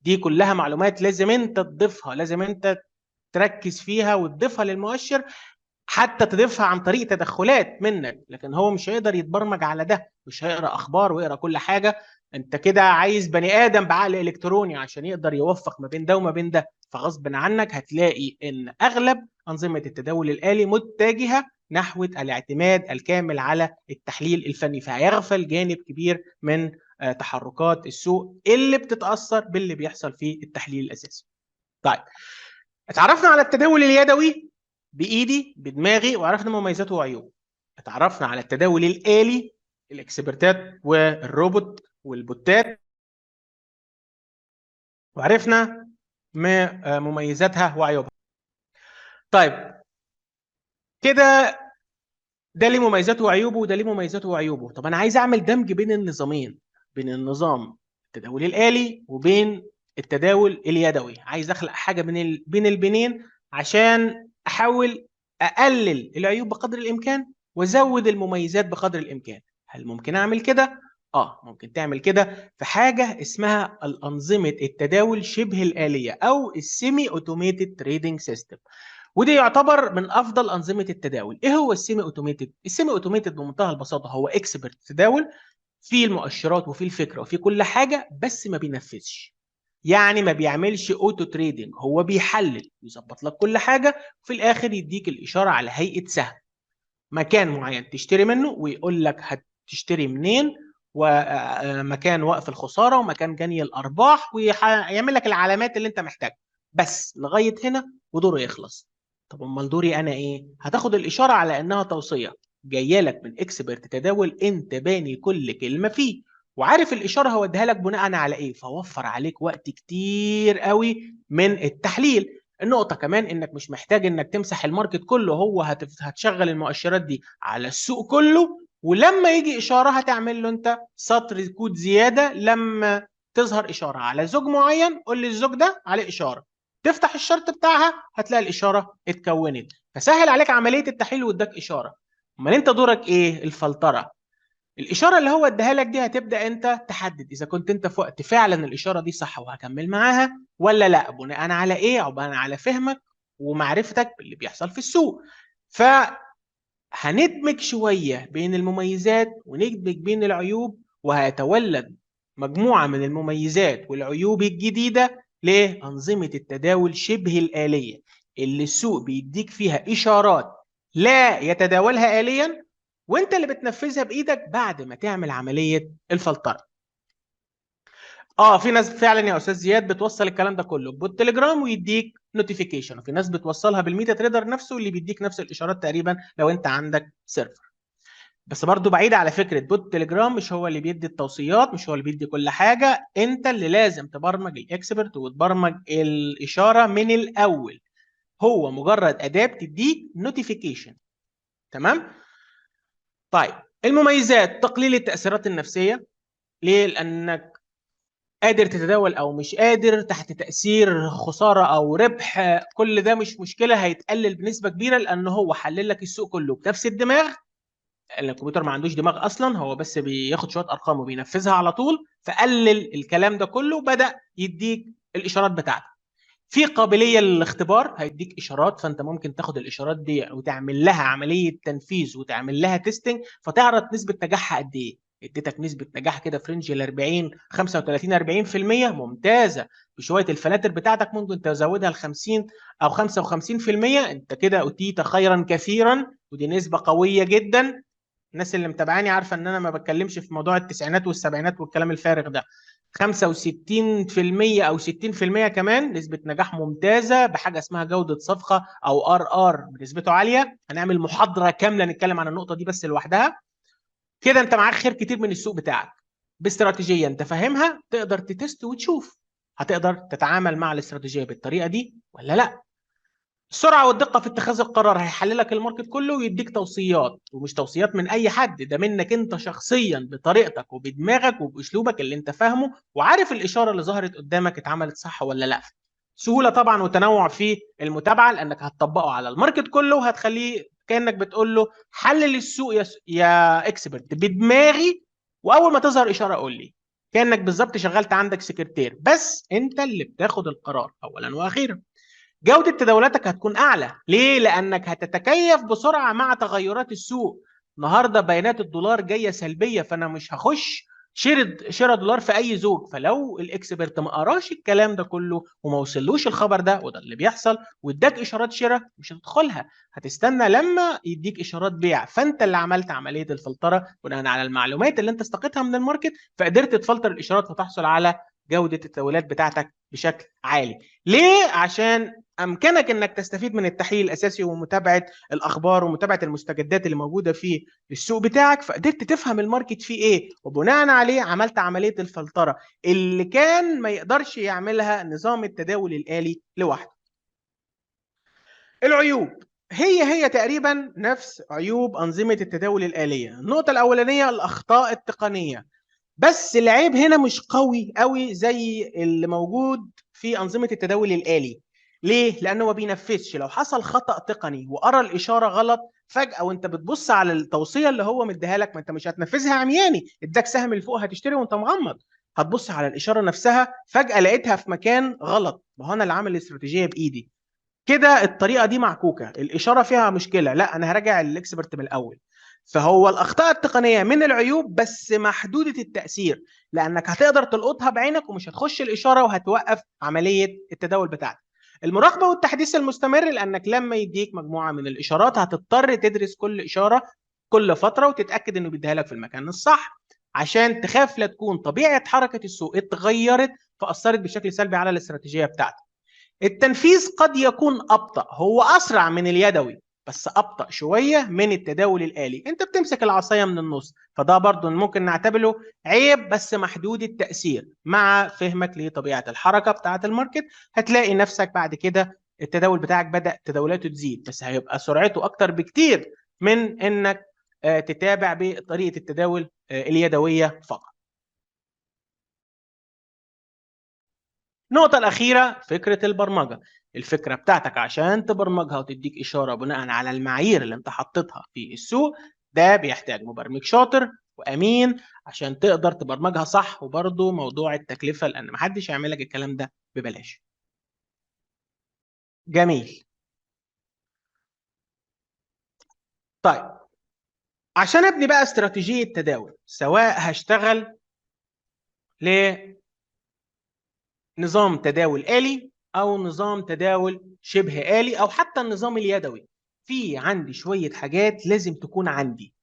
دي كلها معلومات لازم انت تضيفها، لازم انت تركز فيها وتضيفها للمؤشر، حتى تضيفها عن طريق تدخلات منك، لكن هو مش هيقدر يتبرمج على ده، مش هيقرا اخبار ويقرا كل حاجه. انت كده عايز بني ادم بعقل الكتروني عشان يقدر يوفق ما بين ده وما بين ده، فغصب عنك هتلاقي ان اغلب انظمه التداول الالي متجهه نحو الاعتماد الكامل على التحليل الفني، فهيغفل جانب كبير من تحركات السوق اللي بتتاثر باللي بيحصل في التحليل الاساسي. طيب، اتعرفنا على التداول اليدوي بايدي بدماغي وعرفنا مميزاته وعيوبه. اتعرفنا على التداول الآلي الاكسبرتات والروبوت والبوتات، وعرفنا مميزاتها وعيوبها. طيب كده ده ليه مميزاته وعيوبه وده ليه مميزاته وعيوبه. طب انا عايز اعمل دمج بين النظامين، بين النظام التداول الآلي وبين التداول اليدوي. عايز اخلق حاجه بين البنين عشان احاول اقلل العيوب بقدر الامكان وازود المميزات بقدر الامكان. هل ممكن اعمل كده؟ ممكن تعمل كده في حاجه اسمها الانظمه التداول شبه الآليه او السيمي اوتوميتد تريدنج سيستم، ودي يعتبر من افضل انظمه التداول. ايه هو السيمي اوتوميتد؟ السيمي اوتوميتد بمنتهى البساطه هو اكسبرت تداول في المؤشرات وفي الفكره وفي كل حاجه، بس ما بينفذش. يعني ما بيعملش اوتو تريدنج، هو بيحلل ويظبط لك كل حاجه وفي الاخر يديك الاشاره على هيئه سهم، مكان معين تشتري منه ويقول لك هتشتري منين، ومكان وقف الخساره ومكان جني الارباح، ويعمل لك العلامات اللي انت محتاجها. بس لغايه هنا ودوره يخلص. طب امال دوري انا ايه؟ هتاخد الاشاره على انها توصيه جايه لك من اكسبرت تداول انت باني كل كلمه فيه، وعارف الاشاره هوديها لك بناء على ايه، فوفر عليك وقت كتير قوي من التحليل. النقطة كمان انك مش محتاج انك تمسح الماركت كله، هو هتشغل المؤشرات دي على السوق كله، ولما يجي اشارة هتعمل له انت سطر كود زيادة. لما تظهر اشارة على زوج معين قول لي الزوج ده عليه اشارة، تفتح الشرط بتاعها هتلاقي الاشارة اتكونت، فسهل عليك عملية التحليل واداك اشارة. امال انت دورك ايه؟ الفلترة. الاشاره اللي هو اداها لك دي هتبدا انت تحدد اذا كنت انت في وقت فعلا الاشاره دي صح وهكمل معاها ولا لا، بناء على ايه؟ او بناء على فهمك ومعرفتك باللي بيحصل في السوق. فهندمج شويه بين المميزات وندمج بين العيوب، وهيتولد مجموعه من المميزات والعيوب الجديده لانظمه التداول شبه الاليه، اللي السوق بيديك فيها اشارات لا يتداولها آليا، وانت اللي بتنفذها بايدك بعد ما تعمل عمليه الفلتره. في ناس فعلا يا استاذ زياد بتوصل الكلام ده كله بالتليجرام ويديك نوتيفيكيشن، وفي ناس بتوصلها بالميتا تريدر نفسه اللي بيديك نفس الاشارات تقريبا لو انت عندك سيرفر. بس برضو بعيد على فكره بوت تليجرام، مش هو اللي بيدي التوصيات، مش هو اللي بيدي كل حاجه، انت اللي لازم تبرمج الاكسبرت وتبرمج الاشاره من الاول. هو مجرد اداه بتديك نوتيفيكيشن. تمام. طيب المميزات: تقليل التأثيرات النفسية. ليه؟ لأنك قادر تتداول أو مش قادر تحت تأثير خسارة أو ربح، كل ده مش مشكلة، هيتقلل بنسبة كبيرة لأن هو حلل لك السوق كله بنفس الدماغ. الكمبيوتر ما عندوش دماغ أصلا، هو بس بياخد شوية أرقام وبينفذها على طول، فقلل الكلام ده كله وبدأ يديك الإشارات بتاعتك. في قابليه للاختبار، هيديك اشارات فانت ممكن تاخد الاشارات دي وتعمل لها عمليه تنفيذ وتعمل لها تيستنج، فتعرف نسبه نجاحها قد ايه. اديتك نسبه نجاح كده في رينج ال 40 35 40% ممتازه، بشويه الفلاتر بتاعتك ممكن تزودها ل 50 او 55%، انت كده اوتيت خيرا كثيرا، ودي نسبه قويه جدا. الناس اللي متابعاني عارفه ان انا ما بتكلمش في موضوع التسعينات والسبعينات والكلام الفارغ ده. 65% او 60% كمان نسبه نجاح ممتازه بحاجه اسمها جوده صفقه او ار بنسبته عاليه. هنعمل محاضره كامله نتكلم عن النقطه دي بس لوحدها. كده انت معاك خير كتير من السوق بتاعك باستراتيجيه انت فاهمها، تقدر تتست وتشوف هتقدر تتعامل مع الاستراتيجيه بالطريقه دي ولا لا. السرعه والدقه في اتخاذ القرار، هيحللك الماركت كله ويديك توصيات، ومش توصيات من اي حد، ده منك انت شخصيا بطريقتك وبدماغك وباسلوبك اللي انت فاهمه وعارف الاشاره اللي ظهرت قدامك اتعملت صح ولا لا. سهوله طبعا وتنوع في المتابعه لانك هتطبقه على الماركت كله وهتخليه كانك بتقول له حلل السوق يا اكسبرت بدماغي، واول ما تظهر اشاره قول لي. كانك بالظبط شغلت عندك سكرتير، بس انت اللي بتاخد القرار اولا واخيرا. جودة تداولاتك هتكون أعلى. ليه؟ لأنك هتتكيف بسرعة مع تغيرات السوق. النهارده بيانات الدولار جاية سلبية، فأنا مش هخش شراء دولار في أي زوج، فلو الإكسبرت ما قراش الكلام ده كله وما وصلوش الخبر ده وده اللي بيحصل واداك إشارات شراء، مش هتدخلها، هتستنى لما يديك إشارات بيع. فأنت اللي عملت عملية الفلترة بناء على المعلومات اللي أنت استقيتها من الماركت، فقدرت تفلتر الإشارات وتحصل على جودة التداولات بتاعتك بشكل عالي. ليه؟ عشان امكنك انك تستفيد من التحليل الاساسي ومتابعه الاخبار ومتابعه المستجدات اللي موجوده في السوق بتاعك، فقدرت تفهم الماركت فيه ايه، وبناء عليه عملت عمليه الفلتره اللي كان ما يقدرش يعملها نظام التداول الآلي لوحده. العيوب هي تقريبا نفس عيوب أنظمة التداول الآلية. النقطة الأولانية الأخطاء التقنية، بس العيب هنا مش قوي قوي زي اللي موجود في أنظمة التداول الآلي. ليه؟ لأنه ما بينفذش. لو حصل خطأ تقني وقرا الإشارة غلط فجأة وأنت بتبص على التوصية اللي هو مديها لك، ما أنت مش هتنفذها عمياني، اداك سهم اللي فوق هتشتري وأنت مغمض، هتبص على الإشارة نفسها فجأة لقيتها في مكان غلط، ما هو أنا اللي عامل الاستراتيجية بإيدي. كده الطريقه دي معكوكه، الاشاره فيها مشكله، لا انا هراجع الاكسبرت من الاول. فهو الاخطاء التقنيه من العيوب بس محدوده التاثير، لانك هتقدر تلقطها بعينك ومش هتخش الاشاره وهتوقف عمليه التداول بتاعتك. المراقبه والتحديث المستمر، لانك لما يديك مجموعه من الاشارات هتضطر تدرس كل اشاره كل فتره وتتاكد انه بيديها لك في المكان الصح، عشان تخاف لا تكون طبيعه حركه السوق اتغيرت فاثرت بشكل سلبي على الاستراتيجيه بتاعتك. التنفيذ قد يكون أبطأ، هو أسرع من اليدوي بس أبطأ شوية من التداول الآلي. أنت بتمسك العصاية من النص، فده برضو ممكن نعتبره عيب بس محدود التأثير. مع فهمك لطبيعة الحركة بتاعة الماركت هتلاقي نفسك بعد كده التداول بتاعك بدأ تداولاته تزيد، بس هيبقى سرعته أكتر بكتير من إنك تتابع بطريقة التداول اليدوية فقط. النقطة الأخيرة فكرة البرمجة. الفكرة بتاعتك عشان تبرمجها وتديك إشارة بناء على المعايير اللي أنت حطيتها في السوق، ده بيحتاج مبرمج شاطر وأمين عشان تقدر تبرمجها صح، وبرضه موضوع التكلفة لأن محدش يعمل لك الكلام ده ببلاش. جميل. طيب، عشان أبني بقى استراتيجية تداول، سواء هشتغل لنظام تداول آلي أو نظام تداول شبه آلي أو حتى النظام اليدوي، في عندي شوية حاجات لازم تكون عندي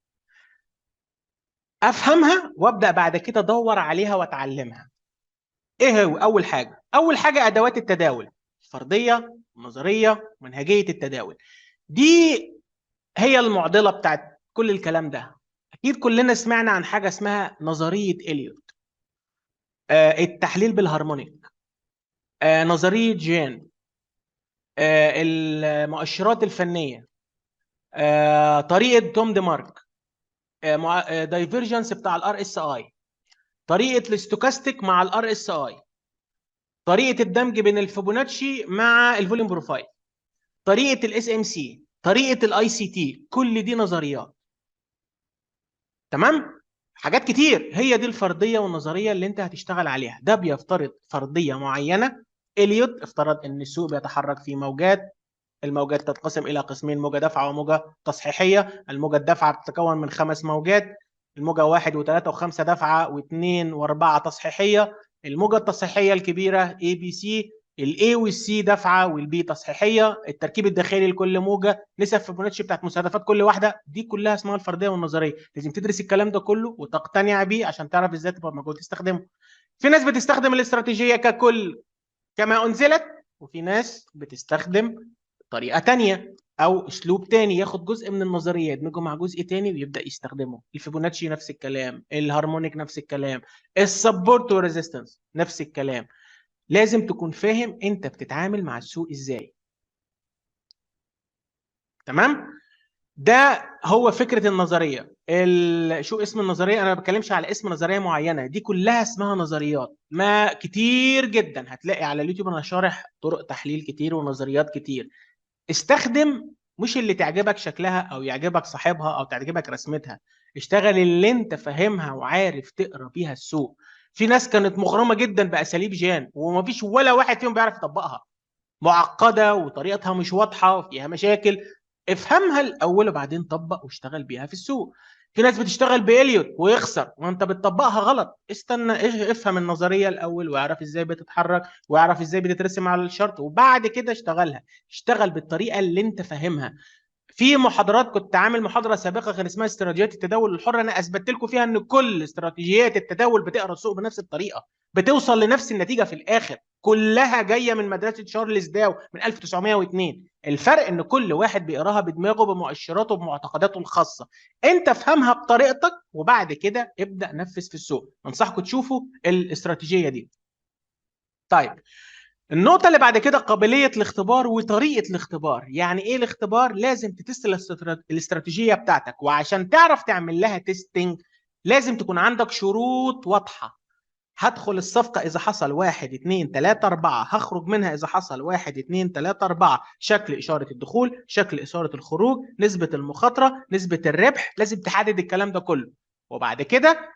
افهمها وابدا بعد كده ادور عليها واتعلمها. ايه هو اول حاجه؟ اول حاجه ادوات التداول الفرديه، النظريه، منهجيه التداول. دي هي المعضله بتاعت كل الكلام ده. اكيد كلنا سمعنا عن حاجه اسمها نظريه اليوت، التحليل بالهارمونيك، نظريه جين، المؤشرات الفنيه، طريقه توم دي مارك، دايفرجنس بتاع الار اس اي، طريقه الاستوكاستيك مع الار اس اي، طريقه الدمج بين الفيبوناتشي مع الفوليوم بروفايل، طريقه الاس ام سي، طريقه الاي سي تي. كل دي نظريات، تمام؟ حاجات كتير. هي دي الفرضيه والنظريه اللي انت هتشتغل عليها. ده بيفترض فرضيه معينه. اليوت افترض ان السوق بيتحرك في موجات، الموجات تتقسم الى قسمين: موجه دافعه وموجه تصحيحيه. الموجه الدافعه بتتكون من 5 موجات: الموجه 1 و3 و5 دافعه و2 و4 تصحيحيه. الموجه التصحيحيه الكبيره اي بي سي، الاي والسي دافعه والبي تصحيحيه. التركيب الداخلي لكل موجه، نسب فيبوناتشي بتاعت مستهدفات كل واحده. دي كلها اسمها الفرديه والنظريه. لازم تدرس الكلام ده كله وتقتنع بيه عشان تعرف ازاي تبقى موجود تستخدمه. في ناس بتستخدم الاستراتيجيه ككل كما انزلت، وفي ناس بتستخدم طريقة تانية أو أسلوب تاني، ياخد جزء من النظرية يدمجه مع جزء تاني ويبدأ يستخدمه. الفيبوناتشي نفس الكلام، الهارمونيك نفس الكلام، السبورت والريزيستنس نفس الكلام. لازم تكون فاهم أنت بتتعامل مع السوق إزاي. تمام؟ ده هو فكرة النظرية. شو اسم النظرية؟ أنا ما بتكلمش على اسم نظرية معينة، دي كلها اسمها نظريات. ما كتير جدا هتلاقي على اليوتيوب أنا شارح طرق تحليل كتير ونظريات كتير. استخدم مش اللي تعجبك شكلها او يعجبك صاحبها او تعجبك رسمتها، اشتغل اللي انت فاهمها وعارف تقرا بيها السوق. في ناس كانت مغرمه جدا باساليب جان ومفيش ولا واحد فيهم بيعرف يطبقها، معقده وطريقتها مش واضحه وفيها مشاكل. افهمها الاول وبعدين طبق واشتغل بيها في السوق. في ناس بتشتغل بإليوت ويخسر وانت بتطبقها غلط. استنى، افهم النظريه الاول واعرف ازاي بتتحرك واعرف ازاي بتترسم على الشرط وبعد كده اشتغلها. اشتغل بالطريقه اللي انت فاهمها. في محاضرات كنت عامل محاضره سابقه كان اسمها استراتيجيات التداول الحر، انا اثبتت لكم فيها ان كل استراتيجيات التداول بتقرا السوق بنفس الطريقه، بتوصل لنفس النتيجه في الاخر. كلها جايه من مدرسه شارلز داو من 1902. الفرق ان كل واحد بيقراها بدماغه بمؤشراته بمعتقداته الخاصه. انت افهمها بطريقتك وبعد كده ابدا نفذ في السوق. انصحكم تشوفوا الاستراتيجيه دي. طيب، النقطة اللي بعد كده قابلية الاختبار وطريقة الاختبار. يعني ايه الاختبار؟ لازم تتست الاستراتيجية بتاعتك، وعشان تعرف تعمل لها تيستنج لازم تكون عندك شروط واضحة. هدخل الصفقة إذا حصل 1 2 3 4، هخرج منها إذا حصل 1 2 3 4. شكل إشارة الدخول، شكل إشارة الخروج، نسبة المخاطرة، نسبة الربح، لازم تحدد الكلام ده كله. وبعد كده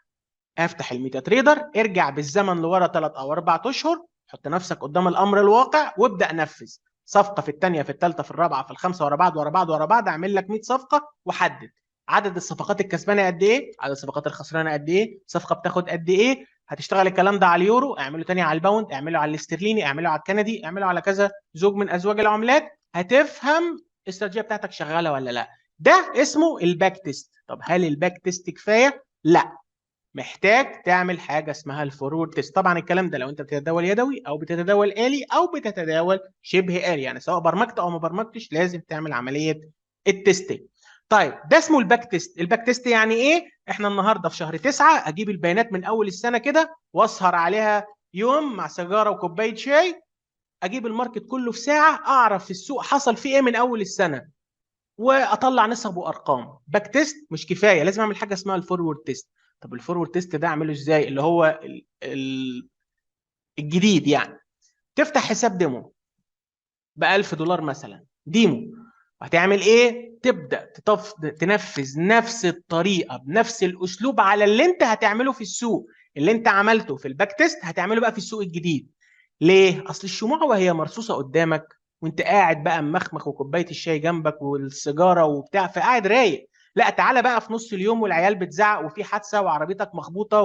افتح الميتا تريدر، ارجع بالزمن لورا 3 او 4 اشهر، حط نفسك قدام الامر الواقع وابدا نفذ. صفقه في الثانيه في الثالثه في الرابعه في الخامسه، ورا بعض ورا بعض ورا بعض، اعمل لك 100 صفقه وحدد عدد الصفقات الكسبانه قد ايه، عدد الصفقات الخسرانه قد ايه، صفقه بتاخد قد ايه. هتشتغل الكلام ده على اليورو، اعمله تاني على الباوند، اعمله على الاسترليني، اعمله على الكندي، اعمله على كذا زوج من ازواج العملات. هتفهم الاستراتيجيه بتاعتك شغاله ولا لا. ده اسمه الباك تيست. طب هل الباك تيست كفايه؟ لا، محتاج تعمل حاجه اسمها الفورورد تيست. طبعا الكلام ده لو انت بتتداول يدوي او بتتداول آلي او بتتداول شبه آلي، يعني سواء برمجت او ما برمجتش لازم تعمل عمليه التستنج. طيب، ده اسمه الباك تيست. الباك تيست يعني ايه؟ احنا النهارده في شهر 9، اجيب البيانات من اول السنه كده واسهر عليها يوم مع سيجاره وكوبايه شاي، اجيب الماركت كله في ساعه، اعرف في السوق حصل فيه ايه من اول السنه واطلع نسب وارقام. باك تيست مش كفايه، لازم اعمل حاجه اسمها الفورورد تيست. طب الفورورد تيست ده اعمله ازاي؟ اللي هو الجديد يعني. تفتح حساب ديمو ب 1000 دولار مثلا، ديمو. هتعمل ايه؟ تبدا تنفذ نفس الطريقه بنفس الاسلوب على اللي انت هتعمله في السوق. اللي انت عملته في الباك تيست هتعمله بقى في السوق الجديد. ليه؟ اصل الشموع وهي مرصوصه قدامك وانت قاعد بقى مخمخ وكوبايه الشاي جنبك والسيجاره وبتاع، فقاعد رايق. لا، تعالى بقى في نص اليوم والعيال بتزعق وفي حادثه وعربيتك مخبوطه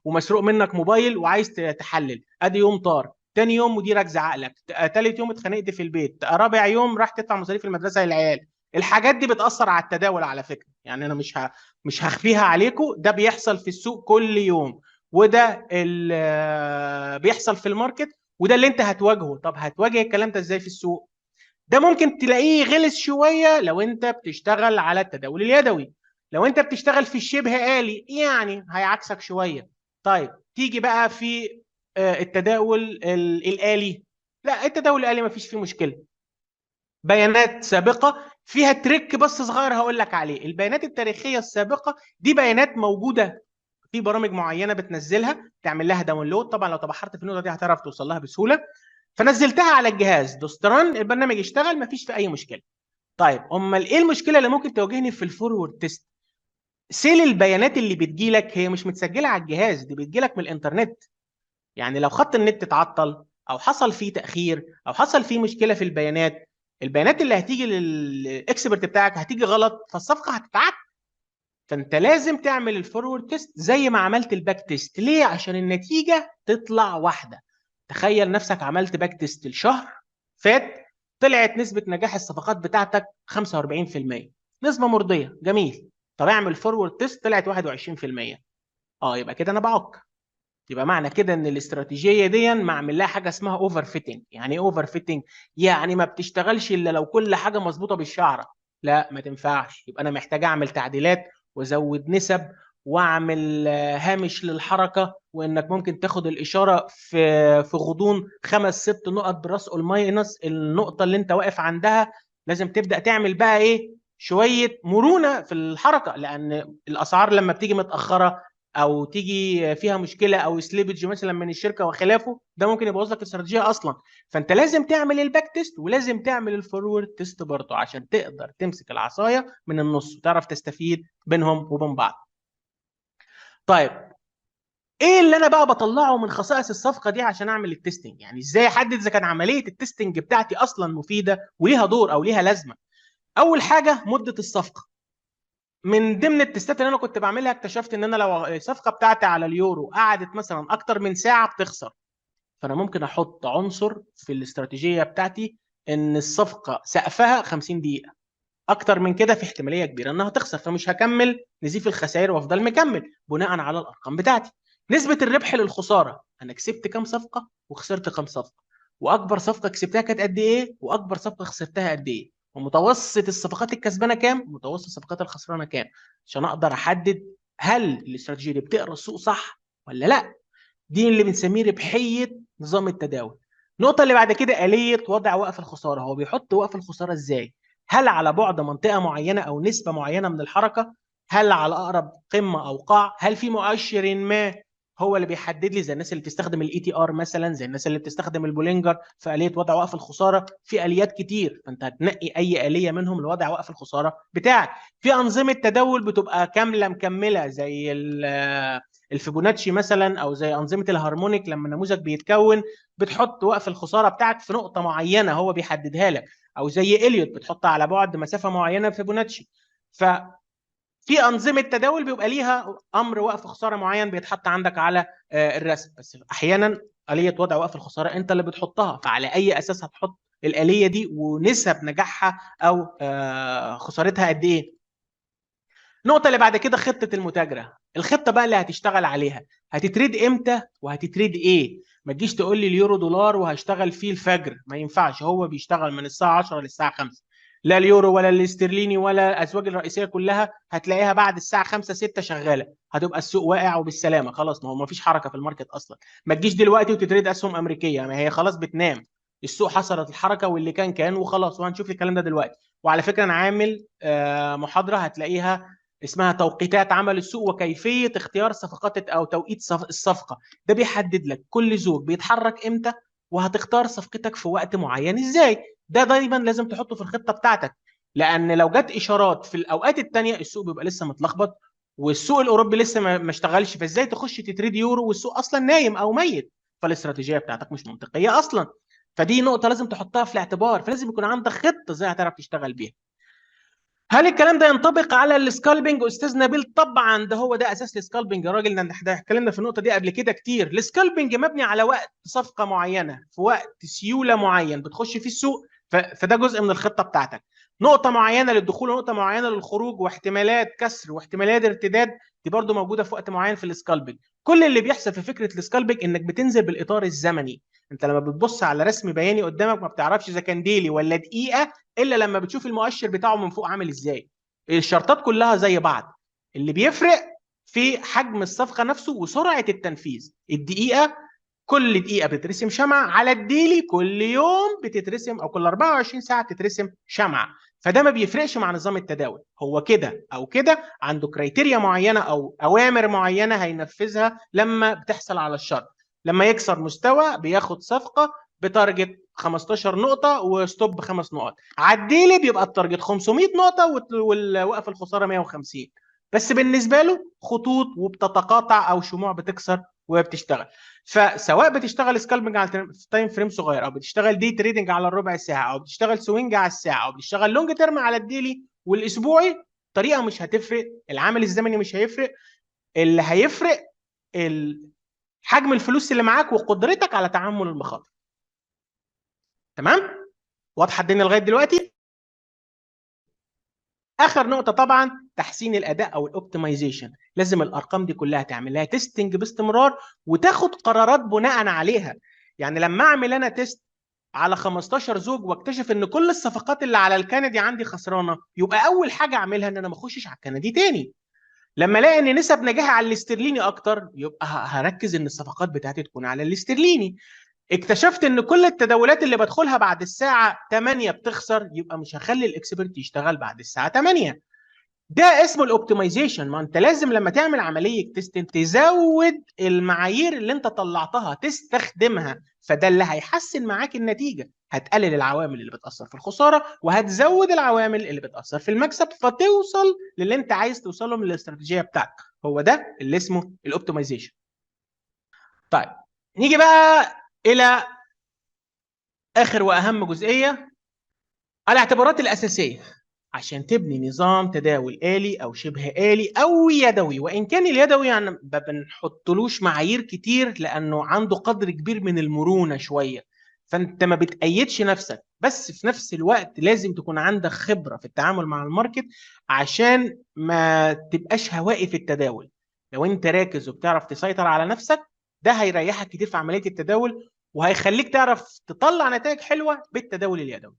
ومسروق منك موبايل وعايز تحلل. ادي يوم طار، تاني يوم مديرك زعق لك، تالت يوم اتخانقت في البيت، رابع يوم راح تدفع مصاريف المدرسه للعيال. الحاجات دي بتاثر على التداول على فكره، يعني انا مش هخفيها عليكم، ده بيحصل في السوق كل يوم. وده اللي بيحصل في الماركت، وده اللي انت هتواجهه. طب هتواجه الكلام ده ازاي في السوق؟ ده ممكن تلاقيه غلس شويه لو انت بتشتغل على التداول اليدوي. لو انت بتشتغل في الشبه آلي يعني هيعكسك شويه. طيب، تيجي بقى في التداول الآلي. لا، التداول الآلي ما فيش فيه مشكله. بيانات سابقه فيها تريك بس صغير هقول لك عليه. البيانات التاريخيه السابقه دي بيانات موجوده في برامج معينه بتنزلها، تعمل لها داونلود. طبعا لو تبحرت في النقطه دي هتعرف توصل لها بسهوله. فنزلتها على الجهاز، دوست ران، البرنامج اشتغل، مفيش في اي مشكله. طيب، امال ايه المشكله اللي ممكن تواجهني في الفورورد تيست؟ سيل البيانات اللي بتجيلك هي مش متسجله على الجهاز، دي بتجيلك من الانترنت. يعني لو خط النت اتعطل او حصل فيه تاخير او حصل فيه مشكله في البيانات، البيانات اللي هتيجي للاكسبرت بتاعك هتيجي غلط، فالصفقه هتتعك. فانت لازم تعمل الفورورد تيست زي ما عملت الباك تيست. ليه؟ عشان النتيجه تطلع واحده. تخيل نفسك عملت باك تيست الشهر فات، طلعت نسبه نجاح الصفقات بتاعتك 45%، نسبه مرضيه، جميل. طب اعمل فورورد تيست طلعت 21%. يبقى كده انا بعك. يبقى معنى كده ان الاستراتيجيه دي معمل لها حاجه اسمها اوفر فيتنج. يعني ايه اوفر فيتنج؟ يعني ما بتشتغلش الا لو كل حاجه مظبوطه بالشعره. لا، ما تنفعش. يبقى انا محتاج اعمل تعديلات وازود نسب واعمل هامش للحركه، وانك ممكن تاخد الاشاره في غضون 5 6 نقط براس الماينس النقطه اللي انت واقف عندها. لازم تبدا تعمل بقى ايه؟ شويه مرونه في الحركه، لان الاسعار لما بتيجي متاخره او تيجي فيها مشكله او سليبج مثلا من الشركه وخلافه، ده ممكن يبوظ لك الاستراتيجيه اصلا. فانت لازم تعمل الباك تيست ولازم تعمل الفورورد تيست برضه عشان تقدر تمسك العصايه من النص وتعرف تستفيد بينهم وبين بعض. طيب، ايه اللي انا بقى بطلعه من خصائص الصفقه دي عشان اعمل التستنج؟ يعني ازاي احدد اذا كان عمليه التستنج بتاعتي اصلا مفيده وليها دور او ليها لازمه؟ اول حاجه مده الصفقه. من ضمن التستات اللي انا كنت بعملها اكتشفت ان انا لو الصفقه بتاعتي على اليورو قعدت مثلا اكتر من ساعه بتخسر. فانا ممكن احط عنصر في الاستراتيجيه بتاعتي ان الصفقه سقفها 50 دقيقه، اكتر من كده في احتماليه كبيره انها تخسر، فمش هكمل نزيف الخسائر وافضل مكمل بناء على الارقام بتاعتي. نسبه الربح للخساره، انا كسبت كام صفقه وخسرت كام صفقه، واكبر صفقه كسبتها كانت قد ايه، واكبر صفقه خسرتها قد ايه، ومتوسط الصفقات الكسبانه كام، ومتوسط الصفقات الخسرانه كام، عشان اقدر احدد هل الاستراتيجيه دي بتقرا السوق صح ولا لا. دي اللي بنسميه ربحيه نظام التداول. النقطه اللي بعد كده آلية وضع وقف الخساره. هو بيحط وقف الخساره ازاي؟ هل على بعد منطقه معينه او نسبه معينه من الحركه؟ هل على اقرب قمه او قاع؟ هل في مؤشر ما هو اللي بيحدد لي، زي الناس اللي بتستخدم الاي تي ار مثلا، زي الناس اللي بتستخدم البولينجر في آلية وضع وقف الخساره؟ في آليات كتير، فانت هتنقي اي آلية منهم لوضع وقف الخساره بتاعك. في انظمه تداول بتبقى كامله مكمله، زي الفيبوناتشي مثلا، او زي انظمه الهارمونيك، لما النموذج بيتكون بتحط وقف الخساره بتاعك في نقطه معينه هو بيحددها لك، او زي اليوت بتحط على بعد مسافه معينه في فيبوناتشي. ففي انظمه تداول بيبقى ليها امر وقف خساره معين بيتحط عندك على الرسم، بس احيانا آلية وضع وقف الخساره انت اللي بتحطها، فعلى اي اساس هتحط الآلية دي ونسب نجاحها او خسارتها قد ايه. النقطة اللي بعد كده خطة المتاجرة. الخطة بقى اللي هتشتغل عليها، هتتريد امتى وهتتريد ايه. ما تجيش تقول لي اليورو دولار وهشتغل فيه الفجر، ما ينفعش. هو بيشتغل من الساعة 10 للساعة 5. لا اليورو ولا الاسترليني ولا الاسواق الرئيسية كلها هتلاقيها بعد الساعة 5 6 شغالة، هتبقى السوق واقع وبالسلامة خلاص، ما هو ما فيش حركة في الماركت اصلا. ما تجيش دلوقتي وتتريد اسهم امريكية، ما هي خلاص بتنام. السوق حصلت الحركة واللي كان وخلاص، وهنشوف الكلام ده دلوقتي. وعلى فكرة انا عامل محاضرة هتلاقيها اسمها توقيتات عمل السوق وكيفيه اختيار صفقات او توقيت الصفقه. ده بيحدد لك كل زوج بيتحرك امتى، وهتختار صفقتك في وقت معين ازاي. ده دايما لازم تحطه في الخطه بتاعتك، لان لو جت اشارات في الاوقات الثانيه السوق بيبقى لسه متلخبط، والسوق الاوروبي لسه ما اشتغلش، فازاي تخش تتريد يورو والسوق اصلا نايم او ميت؟ فالاستراتيجيه بتاعتك مش منطقيه اصلا. فدي نقطه لازم تحطها في الاعتبار، فلازم يكون عندك خطه ازاي هتعرف تشتغل بيها. هل الكلام ده ينطبق على السكالبنج استاذ نبيل؟ طبعا ده هو ده اساس السكالبنج يا راجل، ده اتكلمنا في النقطه دي قبل كده كتير. السكالبنج مبني على وقت صفقه معينه في وقت سيوله معين بتخش فيه السوق، فده جزء من الخطه بتاعتك. نقطه معينه للدخول ونقطه معينه للخروج، واحتمالات كسر واحتمالات ارتداد دي برضو موجوده في وقت معين في السكالبنج. كل اللي بيحصل في فكره السكالبنج انك بتنزل بالاطار الزمني. انت لما بتبص على رسم بياني قدامك ما بتعرفش اذا كان ديلي ولا دقيقه الا لما بتشوف المؤشر بتاعه من فوق عامل ازاي. الشرطات كلها زي بعض، اللي بيفرق في حجم الصفقه نفسه وسرعه التنفيذ. الدقيقه كل دقيقه بتترسم شمعه، على الديلي كل يوم بتترسم او كل 24 ساعه بتترسم شمعه. فده ما بيفرقش مع نظام التداول، هو كده او كده عنده كريتيريا معينه او اوامر معينه هينفذها لما بتحصل على الشرط. لما يكسر مستوى بياخد صفقه بتارجت 15 نقطه وستوب 5 نقط، عديلي بيبقى التارجت 500 نقطه والوقف الخساره 150. بس بالنسبه له خطوط وبتتقاطع او شموع بتكسر وبتشتغل. فسواء بتشتغل سكالبنج على تايم فريم صغير، او بتشتغل دي تريدنج على الربع ساعه، او بتشتغل سوينج على الساعه، او بتشتغل لونج تيرم على الديلي والاسبوعي، طريقه مش هتفرق، العامل الزمني مش هيفرق. اللي هيفرق حجم الفلوس اللي معاك وقدرتك على تحمل المخاطر. تمام؟ واضحه الدنيا لغايه دلوقتي؟ اخر نقطه طبعا تحسين الاداء او الاوبتمايزيشن. لازم الارقام دي كلها تعمل لها تيستنج باستمرار وتاخد قرارات بناء عليها. يعني لما اعمل انا تيست على 15 زوج واكتشف ان كل الصفقات اللي على الكندي عندي خسرانه، يبقى اول حاجه اعملها ان انا ما اخشش على الكندي تاني. لما الاقي ان نسب نجاحي على الاسترليني اكتر، يبقى هركز ان الصفقات بتاعتي تكون على الاسترليني. اكتشفت ان كل التداولات اللي بدخلها بعد الساعه 8 بتخسر، يبقى مش هخلي الاكسبرت يشتغل بعد الساعه 8. ده اسمه الاوبتمايزيشن. ما انت لازم لما تعمل عمليه تيست تزود المعايير اللي انت طلعتها تستخدمها، فده اللي هيحسن معاك النتيجه. هتقلل العوامل اللي بتاثر في الخساره وهتزود العوامل اللي بتاثر في المكسب، فتوصل للي انت عايز توصله من الاستراتيجيه بتاعتك. هو ده اللي اسمه الاوبتمايزيشن. طيب نيجي بقى الى اخر واهم جزئيه، الاعتبارات الاساسيه عشان تبني نظام تداول آلي أو شبه آلي أو يدوي. وإن كان اليدوي يعني ما بنحطلوش معايير كتير لأنه عنده قدر كبير من المرونة شوية، فأنت ما بتأيدش نفسك، بس في نفس الوقت لازم تكون عندك خبرة في التعامل مع الماركت عشان ما تبقاش هوائي في التداول. لو انت راكز وبتعرف تسيطر على نفسك، ده هيريحك كتير في عمليه التداول، وهيخليك تعرف تطلع نتائج حلوه بالتداول اليدوي.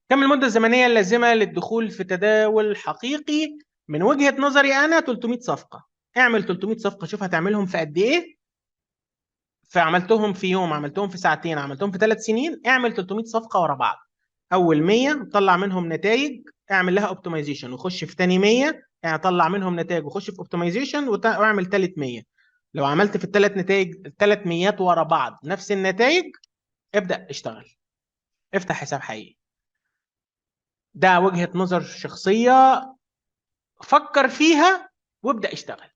كم المده الزمنيه اللازمه للدخول في تداول حقيقي؟ من وجهه نظري انا 300 صفقه. اعمل 300 صفقه، شوف هتعملهم في قد ايه. فعملتهم في يوم، عملتهم في ساعتين، عملتهم في 3 سنين، اعمل 300 صفقه ورا بعض. اول 100 طلع منهم نتائج، اعمل لها اوبتمايزيشن وخش في تاني 100، يعني طلع منهم نتائج وخش في اوبتمايزيشن واعمل تالت 100. لو عملت في الثلاث نتائج، الثلاث ميات ورا بعض نفس النتائج، ابدأ اشتغل، افتح حساب حقيقي. ده وجهة نظر شخصية، فكر فيها وابدأ اشتغل.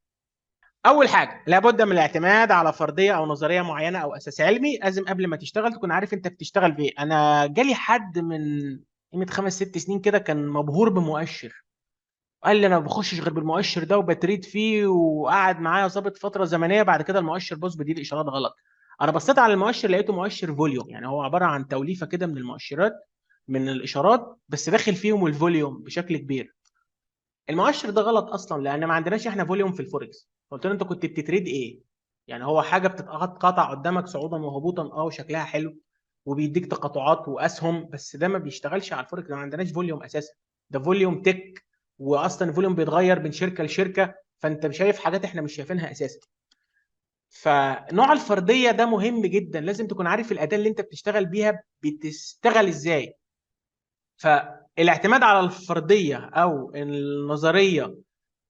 اول حاجه، لابد من الاعتماد على فرضيه او نظريه معينه او اساس علمي. لازم قبل ما تشتغل تكون عارف انت بتشتغل بايه. انا جالي حد من قيمه 5 6 سنين كده كان مبهور بمؤشر، قال لي انا ما بخشش غير بالمؤشر ده وبتريد فيه، وقعد معايا ظابط فتره زمنيه. بعد كده المؤشر بص بدي اشارات غلط. انا بصيت على المؤشر لقيته مؤشر فوليوم، يعني هو عباره عن توليفه كده من المؤشرات، من الاشارات، بس داخل فيهم الفوليوم بشكل كبير. المؤشر ده غلط اصلا، لان ما عندناش احنا فوليوم في الفوركس. قلت له انت كنت بتتريد ايه؟ يعني هو حاجه بتتقطع قدامك صعودا وهبوطا، وشكلها حلو وبيديك تقاطعات واسهم، بس ده ما بيشتغلش على الفوركس، ده ما عندناش فوليوم اساسا. ده فوليوم تك، واصلا الفوليوم بيتغير من شركه لشركه، فانت شايف حاجات احنا مش شايفينها اساسا. فنوع الفرديه ده مهم جدا، لازم تكون عارف الاداه اللي انت بتشتغل بيها بتشتغل ازاي. فالاعتماد على الفرديه او النظريه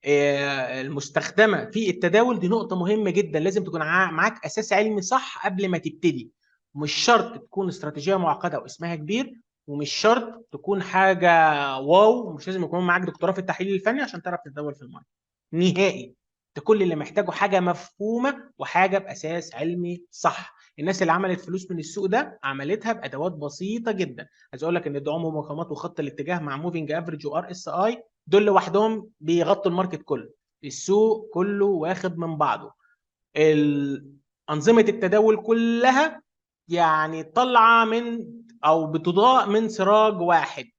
المستخدمه في التداول دي نقطه مهمه جدا. لازم تكون معاك اساس علمي صح قبل ما تبتدي. مش شرط تكون استراتيجيه معقده واسمها كبير، ومش شرط تكون حاجه واو، مش لازم يكون معاك دكتوراه في التحليل الفني عشان تعرف تتداول في الماركت نهائي. انت كل اللي محتاجه حاجه مفهومه وحاجه باساس علمي صح. الناس اللي عملت فلوس من السوق ده عملتها بادوات بسيطه جدا. عايز اقول لك ان الدعوم ومقاومات وخط الاتجاه مع موفينج افريج وار اس اي، دول لوحدهم بيغطوا الماركت كله. السوق كله واخد من بعضه. أنظمة التداول كلها يعني طالعة من أو بتضاء من سراج واحد،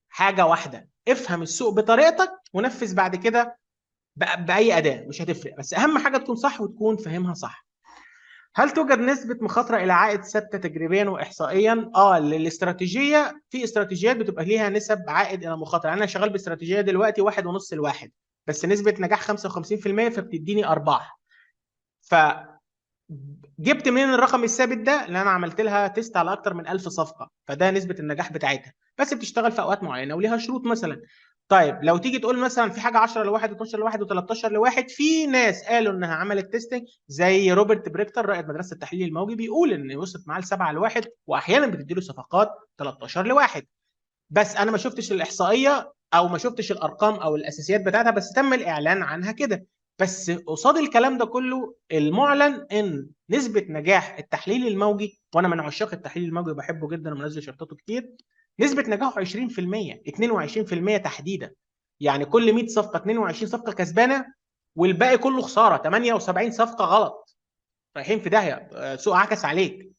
حاجة واحدة. افهم السوق بطريقتك ونفذ بعد كده بأي أداة، مش هتفرق، بس أهم حاجة تكون صح وتكون فاهمها صح. هل توجد نسبة مخاطرة إلى عائد ثابتة تجريبيا وإحصائيا؟ للاستراتيجية، في استراتيجيات بتبقى ليها نسب عائد إلى مخاطرة. أنا شغال باستراتيجية دلوقتي 1.5 لواحد، بس نسبة نجاح 55%، فبتديني أرباح. فجبت منين الرقم الثابت ده؟ لأن أنا عملت لها تيست على أكتر من 1000 صفقة، فده نسبة النجاح بتاعتها، بس بتشتغل في أوقات معينة وليها شروط مثلا. طيب لو تيجي تقول مثلا في حاجه 10 لواحد، 12 لواحد، و13 لواحد، في ناس قالوا انها عملت تيستنج زي روبرت بريكتر رائد مدرسه التحليل الموجي، بيقول ان وصلت معاه ل7 لواحد، واحيانا بتدي له صفقات 13 لواحد. بس انا ما شفتش الاحصائيه او ما شفتش الارقام او الاساسيات بتاعتها، بس تم الاعلان عنها كده. بس قصاد الكلام ده كله، المعلن ان نسبه نجاح التحليل الموجي، وانا من عشاق التحليل الموجي وبحبه جدا ومنزل شرطته كتير، نسبه نجاحه 20%، 22% تحديدا. يعني كل 100 صفقه 22 صفقه كسبانه، والباقي كله خساره، 78 صفقه غلط، رايحين في داهيه، سوق عكس عليك.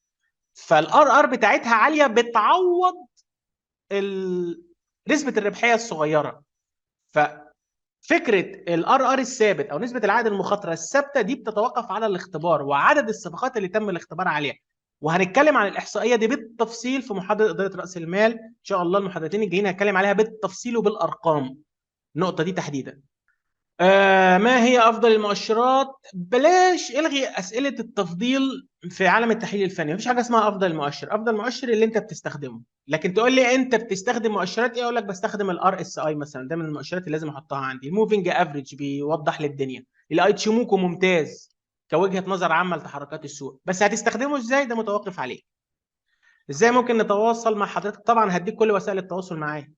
فالار ار بتاعتها عاليه، بتعوض نسبه الربحيه الصغيره. ففكره الار ار الثابت او نسبه العائد المخاطره الثابته دي بتتوقف على الاختبار وعدد الصفقات اللي تم الاختبار عليها. وهنتكلم عن الاحصائيه دي بالتفصيل في محاضره اداره راس المال ان شاء الله. المحاضرتين الجايين هتكلم عليها بالتفصيل وبالارقام، النقطه دي تحديدا. ما هي افضل المؤشرات؟ بلاش الغي اسئله التفضيل. في عالم التحليل الفني مفيش حاجه اسمها افضل مؤشر. افضل مؤشر اللي انت بتستخدمه. لكن تقول لي انت بتستخدم مؤشرات ايه، اقول لك بستخدم الار اس اي مثلا، ده من المؤشرات اللي لازم احطها عندي. الموفينج افريج بيوضح لي الدنيا. الايتشيموكو ممتاز كوجهه نظر عامه لتحركات السوق، بس هتستخدمه ازاي ده متوقف عليك. ازاي ممكن نتواصل مع حضرتك؟ طبعا هديك كل وسائل التواصل معايا.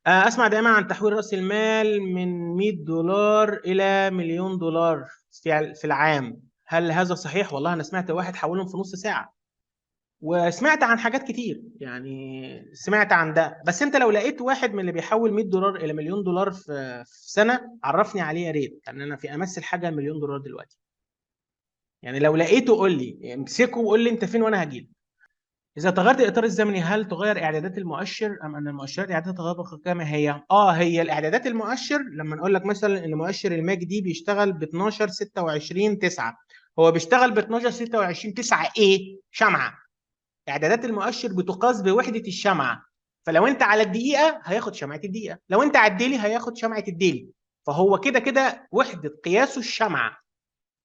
اسمع دائما عن تحويل راس المال من 100 دولار الى مليون دولار في العام. هل هذا صحيح؟ والله انا سمعت واحد حولهم في نص ساعه، وسمعت عن حاجات كتير، يعني سمعت عن ده. بس انت لو لقيت واحد من اللي بيحول 100 دولار الى مليون دولار في سنه، عرفني عليه يا ريت، لان انا في امس الحاجه مليون دولار دلوقتي. يعني لو لقيته قول لي، امسكه وقول لي انت فين وانا هجيلك. إذا تغيرت الإطار الزمني هل تغير إعدادات المؤشر أم أن المؤشرات إعداداتها تتطابق كما هي؟ هي الإعدادات المؤشر لما نقول لك مثلا إن مؤشر الماك دي بيشتغل ب 12 26 9، هو بيشتغل ب 12 26 9 إيه؟ شمعة. إعدادات المؤشر بتقاس بوحدة الشمعة، فلو أنت على الدقيقة هياخد شمعة الدقيقة، لو أنت على الديلي هياخد شمعة الديلي، فهو كده كده وحدة قياسه الشمعة،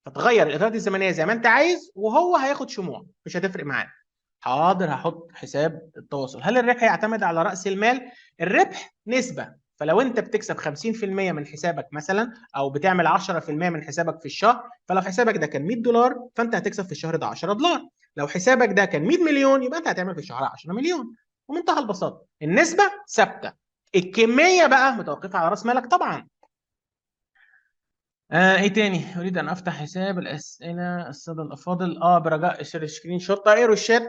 فتغير الإطارات الزمنية زي ما أنت عايز وهو هياخد شموع، مش هتفرق معاه. حاضر، هحط حساب التواصل. هل الربح يعتمد على رأس المال؟ الربح نسبة، فلو انت بتكسب 50% من حسابك مثلا او بتعمل 10% من حسابك في الشهر، فلو حسابك ده كان 100 دولار فانت هتكسب في الشهر ده 10 دولار. لو حسابك ده كان 100 مليون يبقى انت هتعمل في الشهر 10 مليون. ومنتهى البساطة النسبة ثابتة، الكمية بقى متوقفة على رأس مالك طبعا. ايه تاني؟ اريد ان افتح حساب الاسئله الساده الافاضل. برجاء سكرين شوت ايرو الشات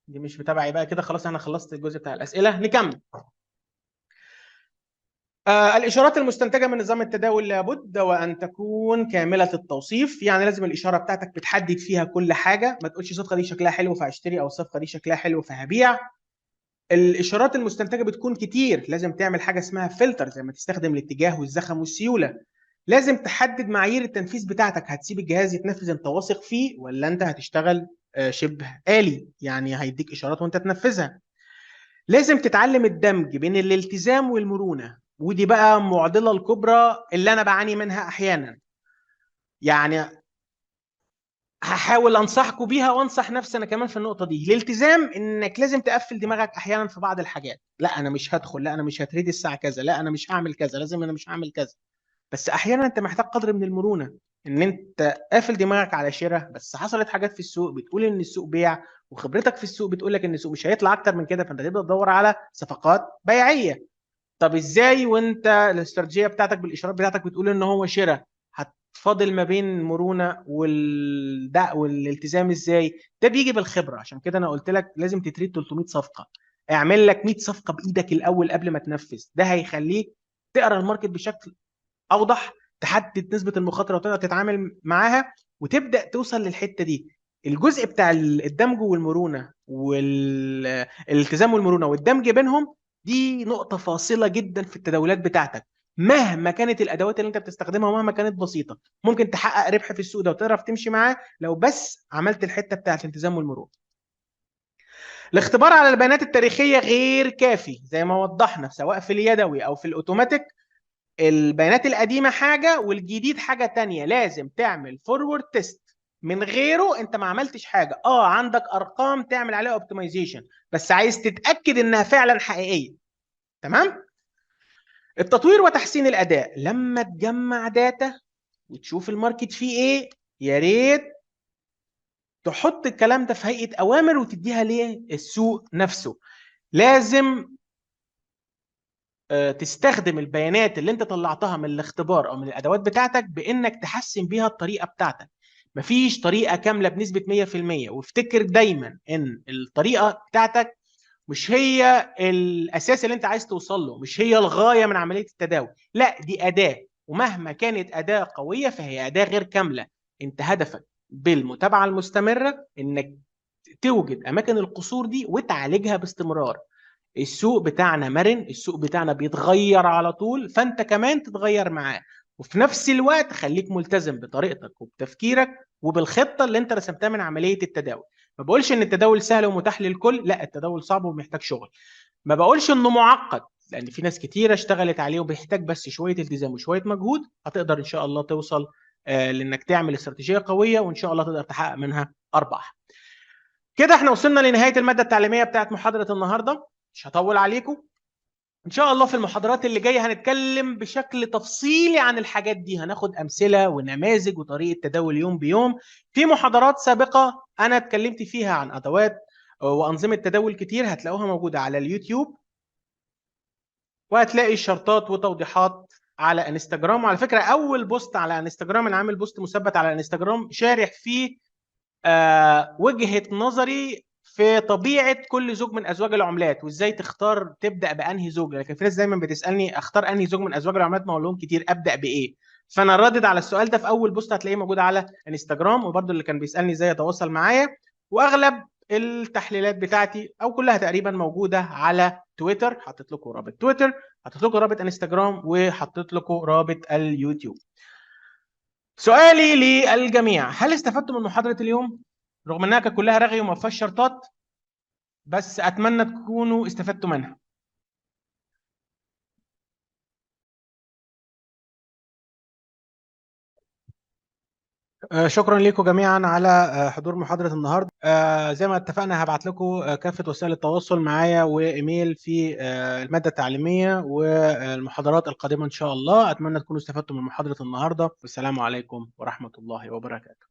دي مش بتابعي بقى كده. خلاص انا خلصت الجزء بتاع الاسئله، نكمل. الاشارات المستنتجه من نظام التداول لابد وان تكون كامله التوصيف، يعني لازم الاشاره بتاعتك بتحدد فيها كل حاجه، ما تقولش الصفقه دي شكلها حلو فهشتري او الصفقه دي شكلها حلو فهبيع. الاشارات المستنتجه بتكون كتير، لازم تعمل حاجه اسمها فلتر، زي ما تستخدم الاتجاه والزخم والسيوله. لازم تحدد معايير التنفيذ بتاعتك، هتسيب الجهاز يتنفذ انت واثق فيه ولا انت هتشتغل شبه آلي، يعني هيديك اشارات وانت تنفذها. لازم تتعلم الدمج بين الالتزام والمرونة، ودي بقى معضلة الكبرى اللي انا بعاني منها احيانا. يعني هحاول انصحكم بيها وانصح نفسي انا كمان في النقطة دي. الالتزام انك لازم تقفل دماغك احيانا في بعض الحاجات، لا انا مش هدخل، لا انا مش هتريد الساعة كذا، لا انا مش هعمل كذا، لازم انا مش هعمل كذا. بس احيانا انت محتاج قدر من المرونه، ان انت قافل دماغك على شراء، بس حصلت حاجات في السوق بتقول ان السوق بيع، وخبرتك في السوق بتقول لك ان السوق مش هيطلع اكتر من كده، فانت تبدا تدور على صفقات بيعيه. طب ازاي وانت الاستراتيجيه بتاعتك بالاشارات بتاعتك بتقول ان هو شراء؟ هتفاضل ما بين المرونه والالتزام ازاي؟ ده بيجي بالخبره، عشان كده انا قلت لك لازم تتريد 300 صفقه. اعمل لك 100 صفقه بايدك الاول قبل ما تنفذ، ده هيخليك تقرا الماركت بشكل اوضح، تحدد نسبه المخاطره وتقدر تتعامل معاها وتبدا توصل للحته دي. الجزء بتاع الدمج والمرونه والالتزام والمرونه والدمج بينهم، دي نقطه فاصله جدا في التداولات بتاعتك. مهما كانت الادوات اللي انت بتستخدمها ومهما كانت بسيطه، ممكن تحقق ربح في السوق ده وتعرف تمشي معاه لو بس عملت الحته بتاعت الالتزام والمرونه. الاختبار على البيانات التاريخيه غير كافي، زي ما وضحنا سواء في اليدوي او في الاوتوماتيك. البيانات القديمه حاجه والجديد حاجه تانية، لازم تعمل فورورد تيست، من غيره انت ما عملتش حاجه. عندك ارقام تعمل عليها اوبتمايزيشن، بس عايز تتاكد انها فعلا حقيقيه. تمام. التطوير وتحسين الاداء، لما تجمع داتا وتشوف الماركت فيه ايه، يا ريت تحط الكلام ده في هيئه اوامر وتديها للسوق نفسه. لازم تستخدم البيانات اللي انت طلعتها من الاختبار او من الادوات بتاعتك بانك تحسن بيها الطريقه بتاعتك. مفيش طريقه كامله بنسبه 100%، وافتكر دايما ان الطريقه بتاعتك مش هي الاساس اللي انت عايز توصل له، مش هي الغايه من عمليه التداول، لا دي اداه، ومهما كانت اداه قويه فهي اداه غير كامله. انت هدفك بالمتابعه المستمره انك توجد اماكن القصور دي وتعالجها باستمرار. السوق بتاعنا مرن، السوق بتاعنا بيتغير على طول، فانت كمان تتغير معاه، وفي نفس الوقت خليك ملتزم بطريقتك وبتفكيرك وبالخطه اللي انت رسمتها من عمليه التداول. ما بقولش ان التداول سهل ومتاح للكل، لا التداول صعب ومحتاج شغل. ما بقولش انه معقد، لان في ناس كتيره اشتغلت عليه وبيحتاج بس شويه التزام وشويه مجهود. هتقدر ان شاء الله توصل لانك تعمل استراتيجيه قويه، وان شاء الله تقدر تحقق منها ارباح. كده احنا وصلنا لنهايه الماده التعليميه بتاعت محاضره النهارده، مش هطول عليكم. ان شاء الله في المحاضرات اللي جايه هنتكلم بشكل تفصيلي عن الحاجات دي، هناخد امثله ونماذج وطريقه تداول يوم بيوم. في محاضرات سابقه انا اتكلمت فيها عن ادوات وانظمه تداول كتير، هتلاقوها موجوده على اليوتيوب، وهتلاقي شرطات وتوضيحات على انستجرام. وعلى فكره اول بوست على انستجرام، انا عامل بوست مثبت على انستجرام شارح فيه وجهة نظري في طبيعة كل زوج من أزواج العملات، وإزاي تختار تبدأ بأنهي زوج. لكن في ناس دايما بتسألني أختار أنهي زوج من أزواج العملات، ما أقول لهم كتير أبدأ بإيه. فأنا ردد على السؤال ده في أول بوست هتلاقيه موجود على انستجرام، وبرده اللي كان بيسألني إزاي يتواصل معايا. وأغلب التحليلات بتاعتي او كلها تقريبا موجوده على تويتر. حطيت لكم رابط تويتر، حطيت لكم رابط انستجرام، وحطيت لكم رابط اليوتيوب. سؤالي للجميع: هل استفدتم من محاضره اليوم؟ رغم انها كانت كلها رغي وما فيهاش شرطات، بس اتمنى تكونوا استفدتوا منها. شكرا لكم جميعا على حضور محاضرة النهاردة. زي ما اتفقنا هبعت لكم كافة وسائل التواصل معايا وإيميل في المادة التعليمية والمحاضرات القادمة إن شاء الله. أتمنى تكونوا استفدتم من محاضرة النهاردة، والسلام عليكم ورحمة الله وبركاته.